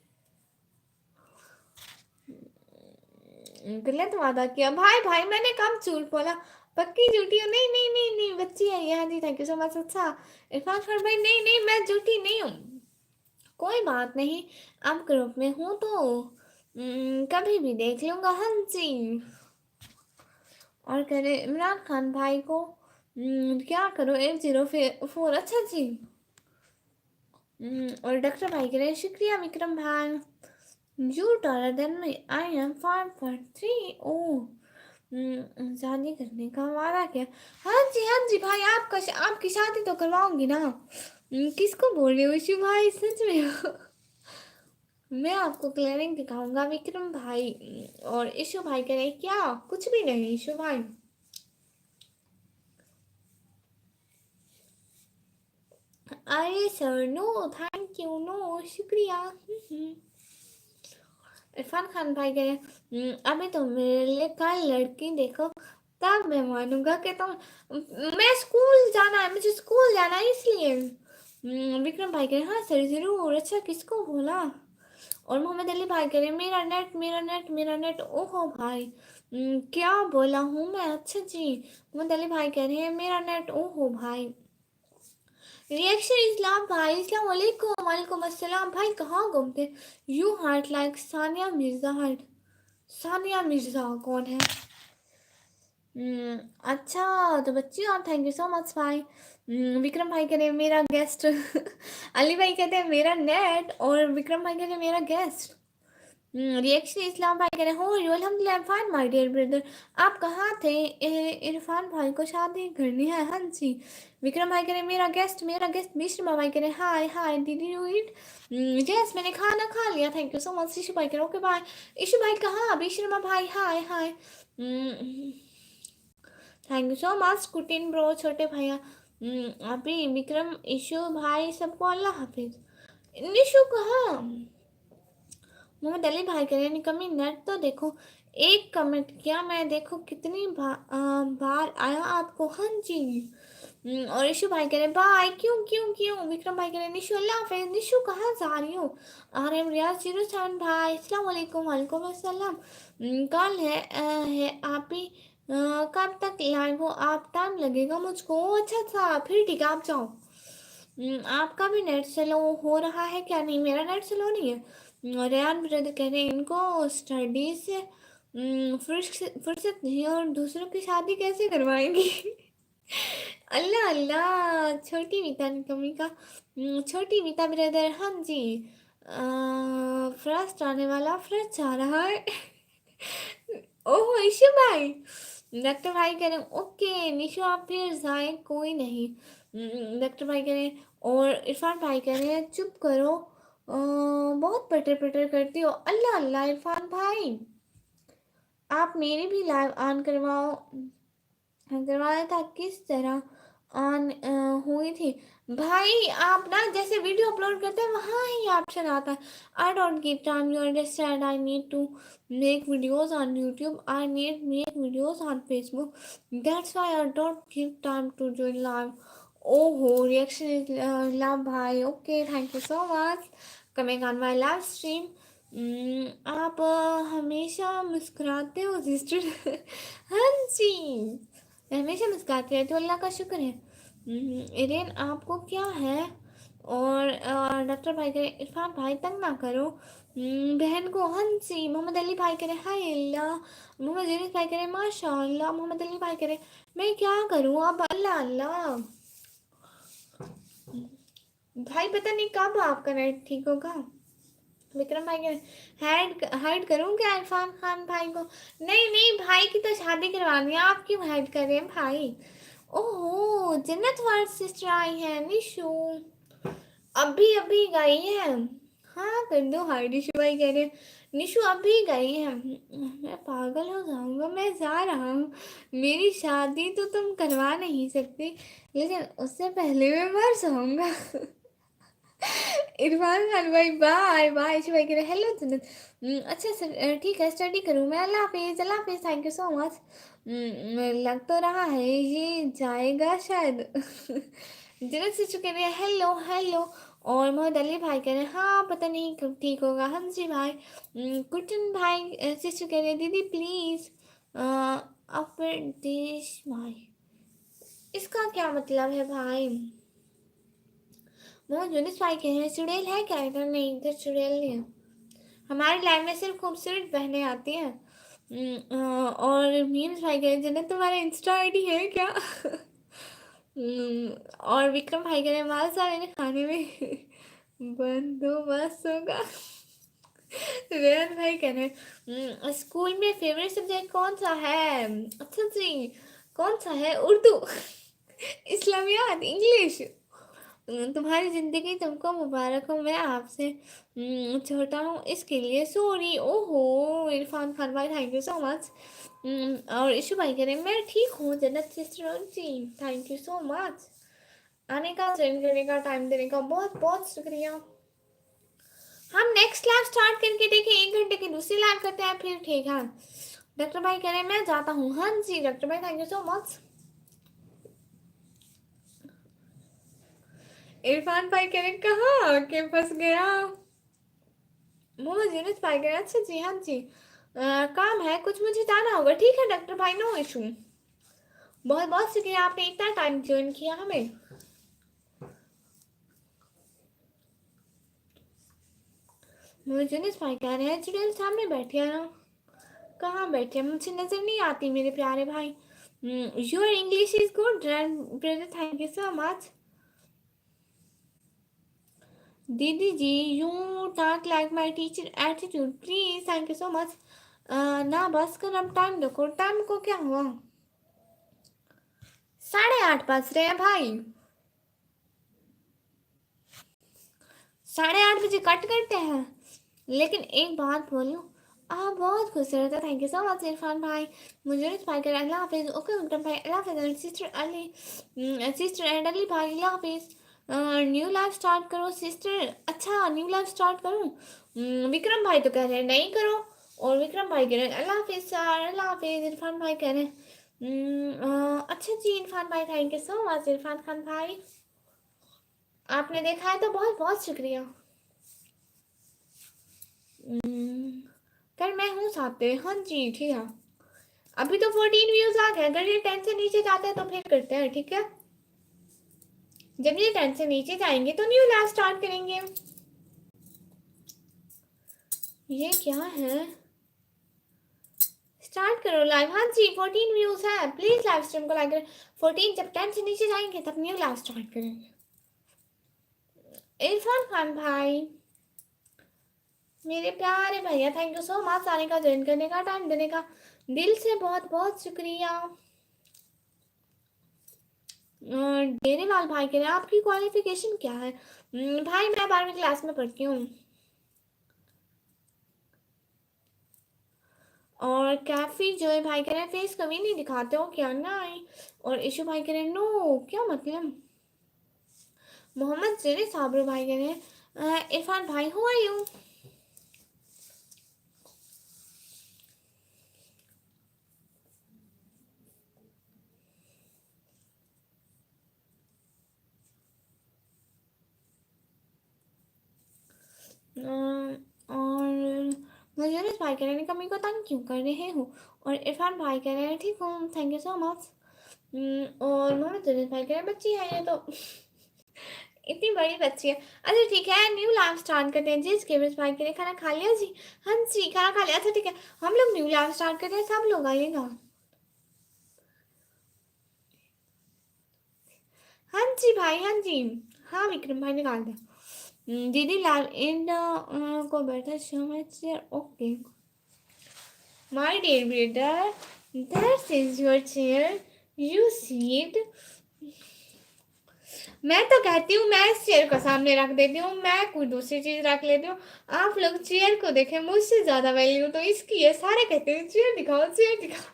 गलत वादा किया भाई। भाई मैंने कब झूठ बोला? पक्की झूठी हूँ। नहीं नहीं नहीं नहीं बच्ची है ये। हाँ जी थैंक यू सो मच। अच्छा इरफान खान भाई नहीं नहीं मैं झूठी नहीं हूँ। कोई बात नहीं, अब ग्रुप में हूँ तो कभी भी देख लूंगा। हाँ जी। और कह रहे इमरान खान भाई को क्या करो 104। अच्छा जी। और डॉक्टर भाई कह रहे शुक्रिया विक्रम भाई। You taller than me, I am 5'3". ओ शादी करने का वादा किया। हाँ जी भाई आपकी शादी तो करवाऊंगी ना। किसको बोल रहे हो इशू भाई सच में? मैं आपको क्लियरिंग दिखाऊंगा विक्रम भाई। और इशू भाई कह रहे क्या? कुछ भी नहीं इशू भाई। अरे sir no thank you no शुक्रिया। इरफान खान भाई कह रहे अभी तो मेरे लिए कल लड़की देखो तब मैं मानूंगा कि तुम। मैं स्कूल जाना है, मुझे स्कूल जाना है इसलिए। विक्रम भाई कह रहे हाँ सर जरूर। अच्छा किसको बोला? और मोहम्मद अली भाई कह रहे मेरा नेट मेरा नेट मेरा नेट। ओहो भाई क्या बोला हूँ मैं? अच्छा जी। मोहम्मद अली भाई कह रहे हैं मेरा नेट। ओहो भाई। रिएक्शन इस्लाम भाई अस्सलाम वालेकुम। वालेकुम अस्सलाम भाई कहाँ घूमते? You heart like Sania Mirza heart. Sania Mirza कौन है? अच्छा तो बच्ची आप थैंक यू सो मच भाई। विक्रम भाई कह रहे हैं मेरा गेस्ट। अली भाई कहते हैं मेरा नेट और विक्रम भाई कहते हैं मेरा गेस्ट। रिएक्शन इस्लाम भाई कह रहे हो यू अल्हम्दुलिल्लाह फाइन माय डियर ब्रदर। आप कहाँ थे? इरफान भाई को शादी करनी है। हाँ जी। विक्रम भाई कह रहे मेरा गेस्ट मिश्रमा भाई कह रहे हाय हाय दीदी यू इट? यस मैंने खाना खा लिया thank you so much. Ishu भाई कह रहे ओके बाय। ईशु भाई कहाँ? मिश्रमा भाई hi hi. Thank you so much कुटिन ब्रो छोटे भैया। अभी विक्रम ईशु भाई सबको अल्लाह हाफिज। निशु कहाँ? मोहम्मद अली भाई कह रहे हैं निकम्मी नेट तो देखो। एक कमेंट किया मैं, देखो कितनी बार आया आपको। हाँ जी। और इशू भाई कह रहे हैं बाय। क्यों क्यों क्यों? विक्रम भाई कह रहे हैं निशु अल्लाह हाफिज। निशु कहाँ जा रही हो? आर एम रियाज 07 भाई अस्सलाम वालेकुम। वालेकुम अस्सलाम। कल है आप ही कब तक लाइव हो आप? टाइम लगेगा मुझको। अच्छा अच्छा फिर ठीक है आप जाओ। आपका भी नेट स्लो हो रहा है क्या? नहीं मेरा नेट स्लो नहीं है। रेहान ब्रदर कह रहे हैं इनको स्टडी से फुर्सत नहीं और दूसरों की शादी कैसे करवाएंगी? अल्लाह अल्लाह। छोटी मीता निकमी का छोटी मीता ब्रदर हाँ जी। फर्स्ट आने वाला फर्स्ट जा रहा है। ओह ईशु भाई। डॉक्टर भाई कह रहे हैं ओके निशु आप फिर जाए कोई नहीं। डॉक्टर भाई कह रहे हैं और इरफान भाई कह रहे हैं चुप करो बहुत पटर पटर करती हो। अल्लाह अल्लाह इरफान भाई आप मेरी भी लाइव ऑन करवाओ। करवाया था किस तरह ऑन हुई थी। भाई आप ना जैसे वीडियो अपलोड करते हैं वहाँ ही ऑप्शन आता है, I don't give time, you understand, I need to make videos on YouTube, I need make videos on Facebook, that's why I don't give time to join live. ओहो, reaction is love भाई, okay thank you so much coming on my live stream. आप हमेशा मुस्कुराते हो sister. हाँ जी, हमेशा मुस्कुराते रहते हो, अल्लाह का शुक्र है। इरेन आपको क्या है? और डॉक्टर भाई करे इरफान भाई तंग ना करो बहन को। हाँ जी, मोहम्मद अली भाई करे हाय अल्लाह, मोहम्मद यूनिस भाई करे माशा अल्लाह, मोहम्मद अली भाई करे मैं क्या करूँ अब, अल्लाह अल्लाह। भाई पता नहीं कब आपका नेट ठीक होगा। विक्रम भाई के हाइड करूँ क्या इरफान खान भाई को? नहीं नहीं, भाई की तो शादी करवानी है, आप क्यों हाइड कर रहे हैं भाई? ओहो, जन्नत वार सिस्टर आई है निशु, अभी अभी गई है। हाँ कर दो हाइड, निशु भाई कह रहे हैं निशु अभी गई है। मैं पागल हो जाऊंगा, मैं जा रहा हूँ, मेरी शादी तो तुम करवा नहीं सकते, लेकिन उससे पहले मैं मर जाऊंगा। इरफान खान भाई बाय बाय, ईशू भाई कह रहे हेलो जन्नत। अच्छा सर ठीक है, स्टडी करूँ मैं, अल्लाह हाफिज़, अल्लाह हाफिज़, थैंक यू सो मच। लग तो रहा है ये जाएगा शायद। जन्नत सिस्टर कह रहे हैं हेलो हेलो, और मोहम्मद अली भाई कह रहे हैं हाँ पता नहीं कब ठीक होगा। हाँ जी भाई। कुटन भाई सिस्टर कह रहे हैं दीदी प्लीज़ अपर देश भाई, इसका क्या मतलब है भाई? मोहम्मद यूनिस भाई कह रहे हैं चुड़ैल है क्या इधर? नहीं इधर चुड़ैल नहीं है, हमारी लाइफ में सिर्फ खूबसूरत बहनें आती हैं। और मीम्स भाई कह रहे हैं जन्नत तुम्हारा इंस्टा आईडी है क्या? और विक्रम भाई कह रहे हैं माल साहब मेरे खाने में बंदोबस्त होगा। रेहान भाई कह रहे हैं स्कूल में फेवरेट सब्जेक्ट कौन सा है? अच्छा जी, कौन सा है? उर्दू, इस्लामियात, इंग्लिश। तुम्हारी ज़िंदगी तुमको मुबारक हो, मैं आपसे छोटा हूँ इसके लिए सॉरी। ओहो, इरफान खान भाई थैंक यू सो मच। और इशू भाई कह रहे हैं मैं ठीक हूँ Jannat sister ji, thank you so much आने का, ज्वाइन करने का, टाइम देने का, बहुत बहुत शुक्रिया। हम नेक्स्ट लाइव स्टार्ट करके देखें, 1 घंटे की दूसरी लाइव करते हैं फिर, ठीक है? डॉक्टर भाई कह रहे हैं मैं जाता हूँ। हाँ जी डॉक्टर भाई thank you so much. Irfan भाई कह रहे हैं कहाँ के फंस गया? मोहम्मद यूनिस भाई कह रहे हैं अच्छा जी हाँ जी काम है कुछ, मुझे जाना होगा। ठीक है डॉक्टर भाई, नो इशू। बहुत बहुत शुक्रिया आपने इतना टाइम ज्वाइन किया हमें। मोहम्मद यूनिस भाई कह रहे हैं चुड़ैल सामने बैठी है ना? कहाँ बैठे? मुझे नजर नहीं आती मेरे प्यारे भाई। Your English is good brother, thank you so much. दीदी जी you don't like my teacher attitude please, thank you so much. ना बस कर, अब टाइम देखो, टाइम को क्या हुआ? 8:30 बज रहे हैं भाई, 8:30 बजे कट करते हैं। लेकिन एक बात बोलूं, आप बहुत खुश रहते, thank you so much Irfan भाई। मुझे रिस्पाई कर अल्लाह हाफिज, ओके विक्रम भाई अल्लाह हाफिज, sister Ali, sister and Ali भाई अल्लाह हाफिज। न्यू लाइफ स्टार्ट करो सिस्टर, अच्छा न्यू लाइफ स्टार्ट करूं? विक्रम भाई तो कह रहे हैं नहीं करो, और विक्रम भाई कह रहे हैं अल्लाह हाफिज सर, अल्लाह हाफिज। इरफान भाई कह रहे हैं अच्छा जी इरफान भाई, thank you so much Irfan Khan भाई, आपने देखा है तो बहुत बहुत शुक्रिया। कल मैं हूँ साथ पे, हाँ जी ठीक है। अभी तो 14 व्यूज आ गए, अगर ये 10 से नीचे जाते हैं तो फिर करते हैं, ठीक है? जब ये 10 से नीचे जाएंगे तो न्यू लाइव स्टार्ट करेंगे। ये क्या है? स्टार्ट करो लाइव। हाँ जी 14 व्यूज है, प्लीज लाइव स्ट्रीम को लाइक करें। 14, जब 10 से नीचे जाएंगे तब न्यू लाइव स्टार्ट करेंगे। इरफान खान भाई मेरे प्यारे भैया, थैंक यू सो मच आने का, ज्वाइन करने का, टाइम देने का, दिल से बहुत बहुत शुक्रिया। डेरेवाल भाई कह रहे हैं आपकी क्वालिफिकेशन क्या है? भाई मैं 12वीं क्लास में पढ़ती हूँ। और कैफी जो है भाई कह रहे हैं फेस कभी नहीं दिखाते हो क्या ना आई। और इशू भाई कह रहे हैं नो क्या मतलब। मोहम्मद जरे साबरू भाई कह रहे हैं इरफान भाई हु आर यू। और मुझे भाई कह रहे हैं कमी को तंग क्यों कर रहे हो। और इरफान भाई कह रहे हैं ठीक हूँ थैंक यू सो मच। और मोहम्मद जरीफ भाई कह रहे हैं बच्ची है ये तो इतनी बड़ी बच्ची है। अच्छा ठीक है न्यू लाइव स्टार्ट करते हैं जी। इसके बाद भाई के लिए खाना खा लिया जी। हाँ जी खाना खा लिया। अच्छा ठीक है हम लोग न्यू लाइव स्टार्ट करते हैं सब लोग आइएगा। हाँ जी भाई हाँ जी। हाँ विक्रम भाई निकाल दे। दीदी लाल इन को बैठा शो मच okay my dear brother that is your chair you seat. मैं तो कहती हूँ मैं इस चेयर को सामने रख देती हूँ मैं कोई दूसरी चीज रख लेती हूँ। आप लोग चेयर को देखें मुझसे ज्यादा वैल्यू तो इसकी है। सारे कहते हैं चेयर दिखाओ चेयर दिखाओ।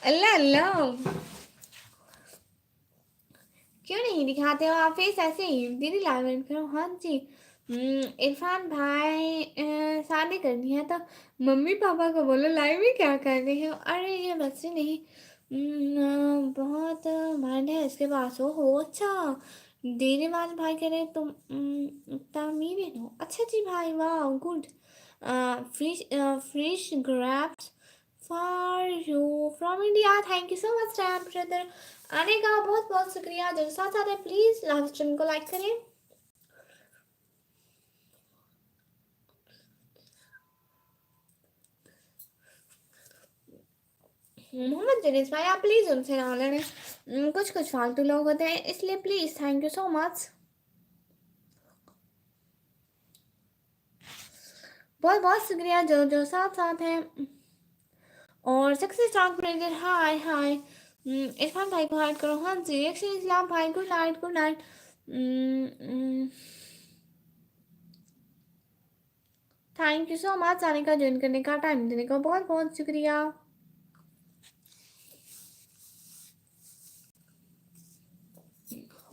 अल्लाह अल्लाह क्यों नहीं दिखाते हो आप फेस ऐसे ही। दीदी लाइव करो हाँ जी। इरफान भाई शादी करनी है तो मम्मी पापा को बोलो लाइव में क्या कर रहे हो। अरे ये बच्चे नहीं बहुत माइंड है इसके पास। हो अच्छा दीदी वाले भाई कह रहे तुम तमीरी हो। अच्छा जी भाई वाह good fish fish grapes for you from India thank you so much टैम ब्रदर। आने का बहुत बहुत शुक्रिया। जो साथ साथ है प्लीज लाइव स्ट्रीम को लाइक करें। मोहम्मद जनीस भाई आप प्लीज उनसे ना लड़े। कुछ कुछ फालतू लोग होते हैं इसलिए please thank you so much. बहुत बहुत शुक्रिया जो जो साथ साथ हैं। और सक्सेस टॉक ब्रेकर हाय हाय। इरफान भाई को हाइड करो हाँ जी। रिएक्शन इस्लाम भाई good night good night. Thank you so much आने का ज्वाइन करने का टाइम देने का बहुत बहुत शुक्रिया।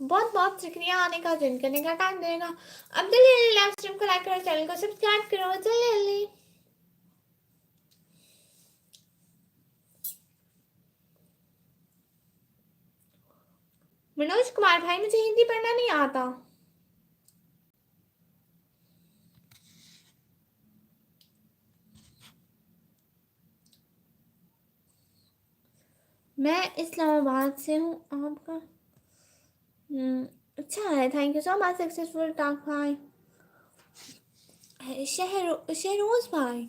बहुत बहुत शुक्रिया आने का ज्वाइन करने का टाइम देने का। अब जल्दी लाइव स्ट्रीम को लाइक करो चैनल को सब्सक्राइब करो जल्दी जल्दी। मनोज कुमार भाई मुझे हिंदी पढ़ना नहीं आता। मैं इस्लामाबाद से हूँ आपका अच्छा है thank you so much successful talk भाई। शहरोज भाई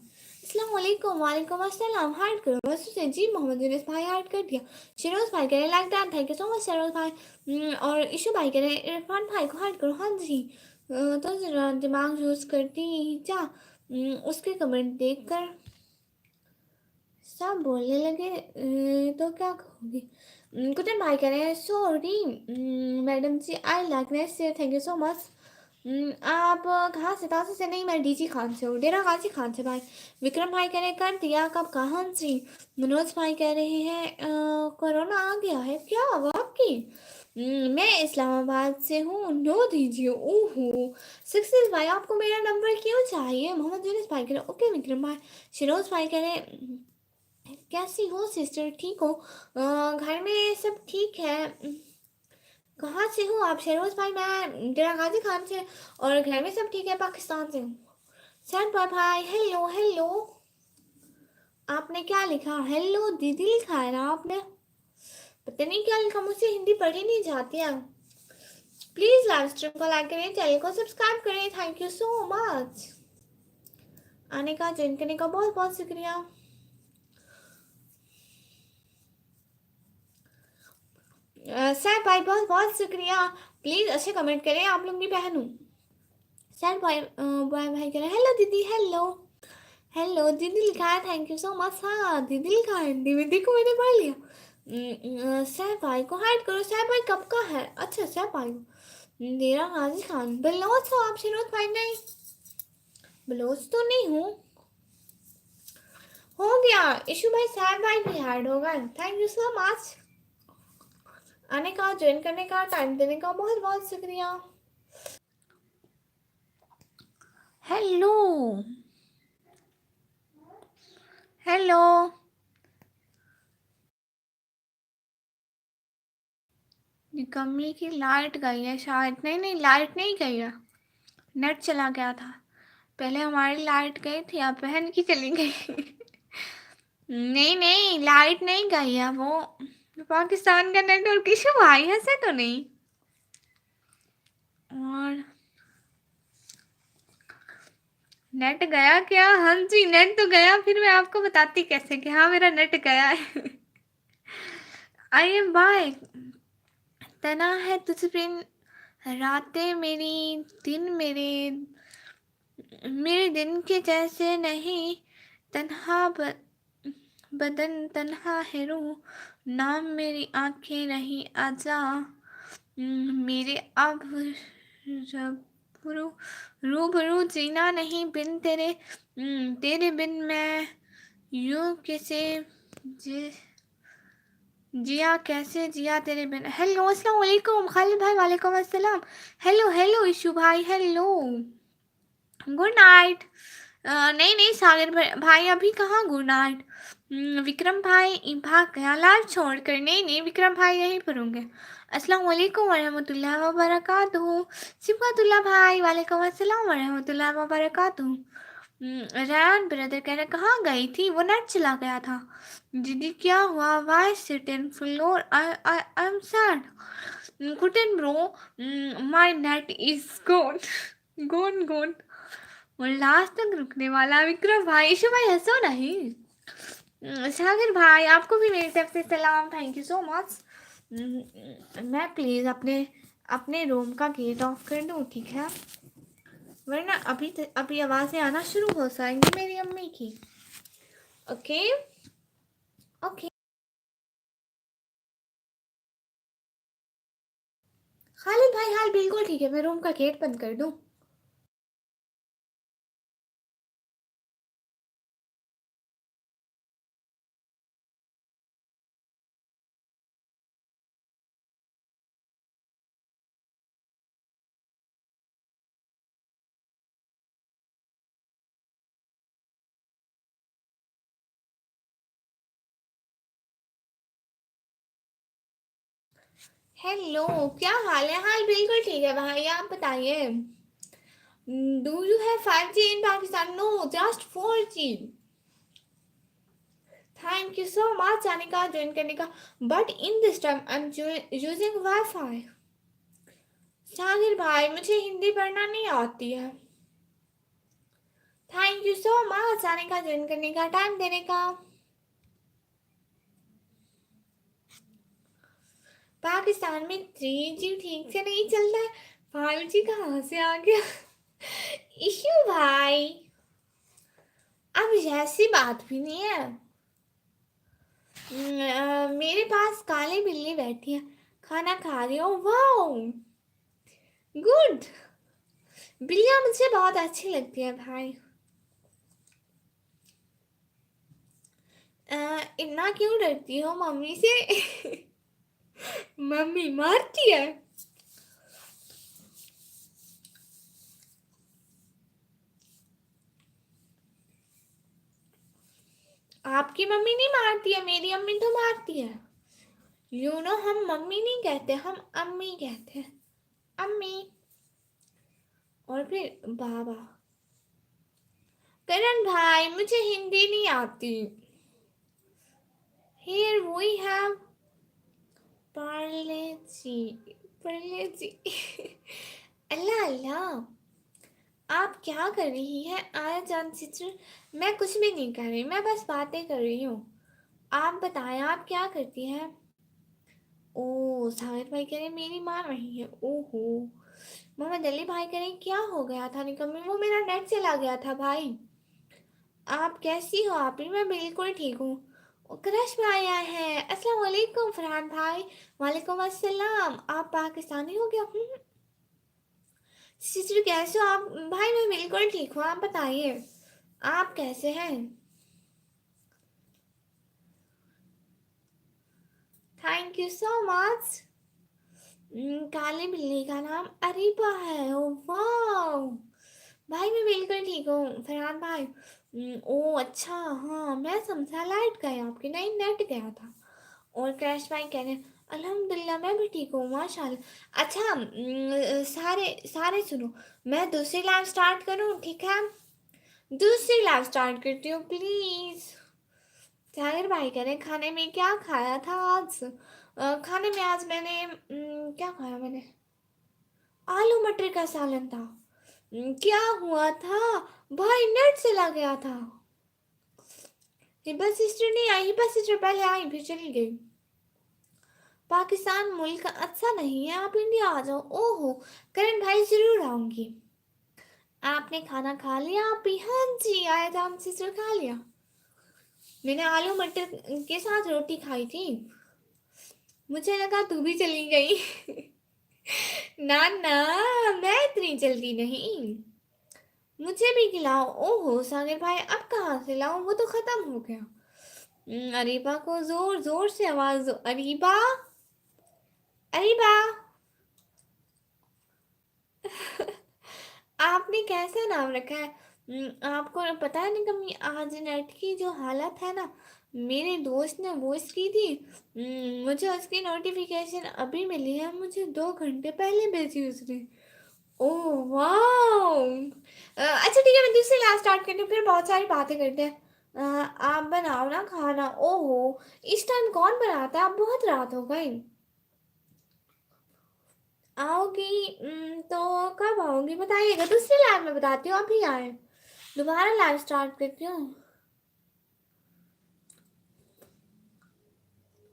अस्सलाम वालेकुम वालेकुम अस्सलाम हाइड करो बस उसे जी। मोहम्मद यूनिस भाई हाइड कर दिया। शहरोज भाई कह रहे like that thank you so much Shahroz भाई। और इशू भाई कह रहे इरफान भाई को हाइड करो हाँ जी। तो जरा दिमाग यूज करती जा। उसके कमेंट देख कर सब बोलने लगे तो क्या कहोगे। कुतन भाई कह रहे हैं सॉरी मैडम जी आई लाइक नेस से थैंक यू सो मच। आप कहाँ से तासे से नहीं मैं डीजी खान से हूँ डेरा गाजी खान से भाई। विक्रम भाई कह रहे हैं कर दिया कब कहाँ जी। मनोज भाई कह रहे हैं कोरोना आ गया है क्या वाकई। मैं इस्लामाबाद से हूँ नो दीजिए ओहो। सक्सेस भाई आपको मेरा नंबर क्यों चाहिए। मोहम्मद यूनिस भाई कह रहे ओके विक्रम भाई। शिरोज भाई कह रहे कैसी हो सिस्टर ठीक हो। घर में सब ठीक है। कहाँ से हो आप शहरोज भाई मैं डेरा गाजी खान से। और घर में सब ठीक है पाकिस्तान से हूँ। सैन पर भाई हेलो हेलो। आपने क्या लिखा हेलो दीदी लिखा है ना आपने। पता नहीं क्या लिखा मुझसे हिंदी पढ़ी नहीं जाती है। प्लीज लाइव स्ट्रीम को लाइक करें चैनल को सब्सक्राइब करें थैंक यू सो मच। आने का ज्वाइन करने का बहुत बहुत शुक्रिया। सर भाई बहुत बहुत शुक्रिया। प्लीज अच्छे कमेंट करें आप लोग की बहन हूँ। सर भाई बॉय भाई कह रहे हेलो दीदी हेलो। हेलो दीदी लिखा है थैंक यू सो मच। हाँ दीदी लिखा है हिंदी में देखो मैंने पढ़ लिया। सर भाई को हाइड करो। सर भाई कब का है अच्छा सर भाई मेरा गाजी खान बलोच हो आप शिरोज भाई नहीं। बलोच तो नहीं हूँ। हो शुक्रिया इशू भाई, 7 भी हार्ड होगा। थैंक यू सो मच आने का, ज्वाइन करने का, टाइम देने का, बहुत बहुत शुक्रिया। हेलो हेलो, निकम्मी की लाइट गई है शायद। नहीं नहीं, लाइट नहीं गई है, नेट चला गया था। पहले हमारी लाइट गई थी, अब बहन की चली गई। नहीं नहीं, लाइट नहीं गई है, वो पाकिस्तान का नेटवर्क इशू भाई, ऐसे तो नहीं। और नेट गया क्या? हाँ जी, नेट तो गया। फिर मैं आपको बताती कैसे कि हाँ मेरा नेट गया है। I am bye. तना है तुझ बिन रातें मेरी, दिन मेरे मेरे दिन के जैसे नहीं। तन्हा बदन तन्हा है रूह, नाम मेरी आंखें नहीं आजा। मेरे अब रूबरू रूबरू जीना नहीं बिन तेरे। तेरे बिन मैं यूं कैसे जी, जिया कैसे जिया तेरे बिन। हेलो अस्सलाम वालेकुम खालिद भाई, वालेकुम अस्सलाम। हेलो हेलो इशू भाई, हेलो, गुड नाइट। नहीं नहीं सागर भाई अभी कहाँ गुड नाइट। विक्रम भाई भाग गया लाइव छोड़कर। नहीं नहीं विक्रम भाई यहीं पर होंगे। अस्सलाम वालेकुम वरहमतुल्लाहि वबरकातुहू। सिफातुल्लाह भाई वालेकुम अस्सलाम वरहमतुल्लाहि वबरकातुहू। रैन ब्रदर कह रहे कहाँ गई थी, वो नेट चला गया था। दीदी क्या हुआ, why sit in floor, I am sad, Kuttan bro, my net is gone gone gone. वो लास्ट तक रुकने वाला। विक्रम भाई, ईशु भाई हंसो नहीं। सागर भाई आपको भी मेरी तरफ से सलाम, थैंक यू सो मच। मैं प्लीज़ अपने अपने रूम का गेट ऑफ कर दूँ, ठीक है, वरना अभी आवाज़ें आना शुरू हो जाएंगी मेरी अम्मी की। ओके ओके खालिद भाई, हाल बिल्कुल ठीक है, मैं रूम का गेट बंद कर दूँ। हेलो, क्या हाल है? हाल बिल्कुल ठीक है भाई, आप बताइए। Do you have 5G in Pakistan? No, just 4G। Thank you so much आने का, ज्वाइन करने का। But in this time I am using WiFi. Sahir भाई मुझे हिंदी पढ़ना नहीं आती है। थैंक यू सो मच आने का, ज्वाइन करने का, टाइम देने का। पाकिस्तान में 3G ठीक से नहीं चलता है, 5G कहाँ से आ गया? इशू भाई अब ऐसी बात भी नहीं है। मेरे पास काली बिल्ली बैठी है, खाना खा रही हो। वाओ गुड, बिल्लियाँ मुझे बहुत अच्छी लगती है भाई। इतना क्यों डरती हो मम्मी से? मम्मी मारती है। आपकी मम्मी नहीं मारती है, मेरी अम्मी तो मारती है। यू नो हम मम्मी नहीं कहते, हम अम्मी कहते हैं, अम्मी। और फिर बाबा। करण भाई मुझे हिंदी नहीं आती। Here we have parle ji, parle जी। अल्लाह अल्लाह, आप क्या कर रही हैं आया जान सिस्टर? मैं कुछ भी नहीं कर रही, मैं बस बातें कर रही हूँ। आप बताएं आप क्या करती हैं? ओ सागर भाई कह रहे मेरी मार रही है, ओहो। मोहम्मद अली भाई कह रहे क्या हो गया था निकम्मी? वो मेरा नेट चला गया था भाई। आप कैसी हो? आप ही, मैं बिल्कुल ठीक हूँ। क्रश भाई आए हैं, अस्सलाम वालेकुम फरहान भाई। वालेकुम अस्सलाम, आप पाकिस्तानी हो क्या? सिस्टर कैसे हो आप? भाई मैं बिल्कुल ठीक हूँ, आप बताइए आप कैसे हैं? Thank you so much. काली बिल्ली का नाम अरीबा है। ओ वाह भाई, मैं बिल्कुल ठीक हूँ फरहान भाई। ओ अच्छा, हाँ मैं समझा लाइट गया आपकी, नहीं नेट गया था। और क्रैश भाई कह रहे हैं अल्हम्दुलिल्लाह मैं भी ठीक हूँ माशाल्लाह। अच्छा सारे सारे सुनो, मैं दूसरी लाइव स्टार्ट करूँ, ठीक है? दूसरी लाइव स्टार्ट करती हूँ प्लीज। सागर भाई कह रहे हैं खाने में क्या खाया था आज? खाने में आज मैंने क्या खाया मैंने? आलू मटर का सालन था। क्या हुआ था भाई, नेट चला गया था। हिबा सिस्टर नहीं आई, हिबा सिस्टर पहले आई फिर चली गई। पाकिस्तान मुल्क अच्छा नहीं है, आप इंडिया आ जाओ। ओहो करण भाई जरूर आऊंगी। आपने खाना खा लिया आप भी? हाँ जी आया था, हम सिस्टर खा लिया। मैंने आलू मटर के साथ रोटी खाई थी। मुझे लगा तू भी चली गई। ना ना, मैं इतनी जल्दी नहीं। मुझे भी खिलाओ। ओहो सागर भाई अब कहाँ से लाऊं, वो तो खत्म हो गया। अरीबा को जोर जोर से आवाज दो। अरीबा, अरीबा। आपने कैसा नाम रखा है? आपको पता है निकम्मी, आज नेट की जो हालत है ना, मेरे दोस्त ने वॉइस की थी। मुझे उसकी नोटिफिकेशन अभी मिली है, मुझे 2 घंटे पहले भेजी उसने। ओह वाह। अच्छा ठीक है, मैं दूसरी क्लास स्टार्ट करती हूँ, फिर बहुत सारी बातें करते हैं। आप बनाओ ना खाना। ओहो इस टाइम कौन बनाता है, आप बहुत रात हो गई। आओगी तो कब आओगी बताइएगा, दूसरी लाइव में बताती हूँ, अभी आए। दोबारा लाइव स्टार्ट करती हूँ।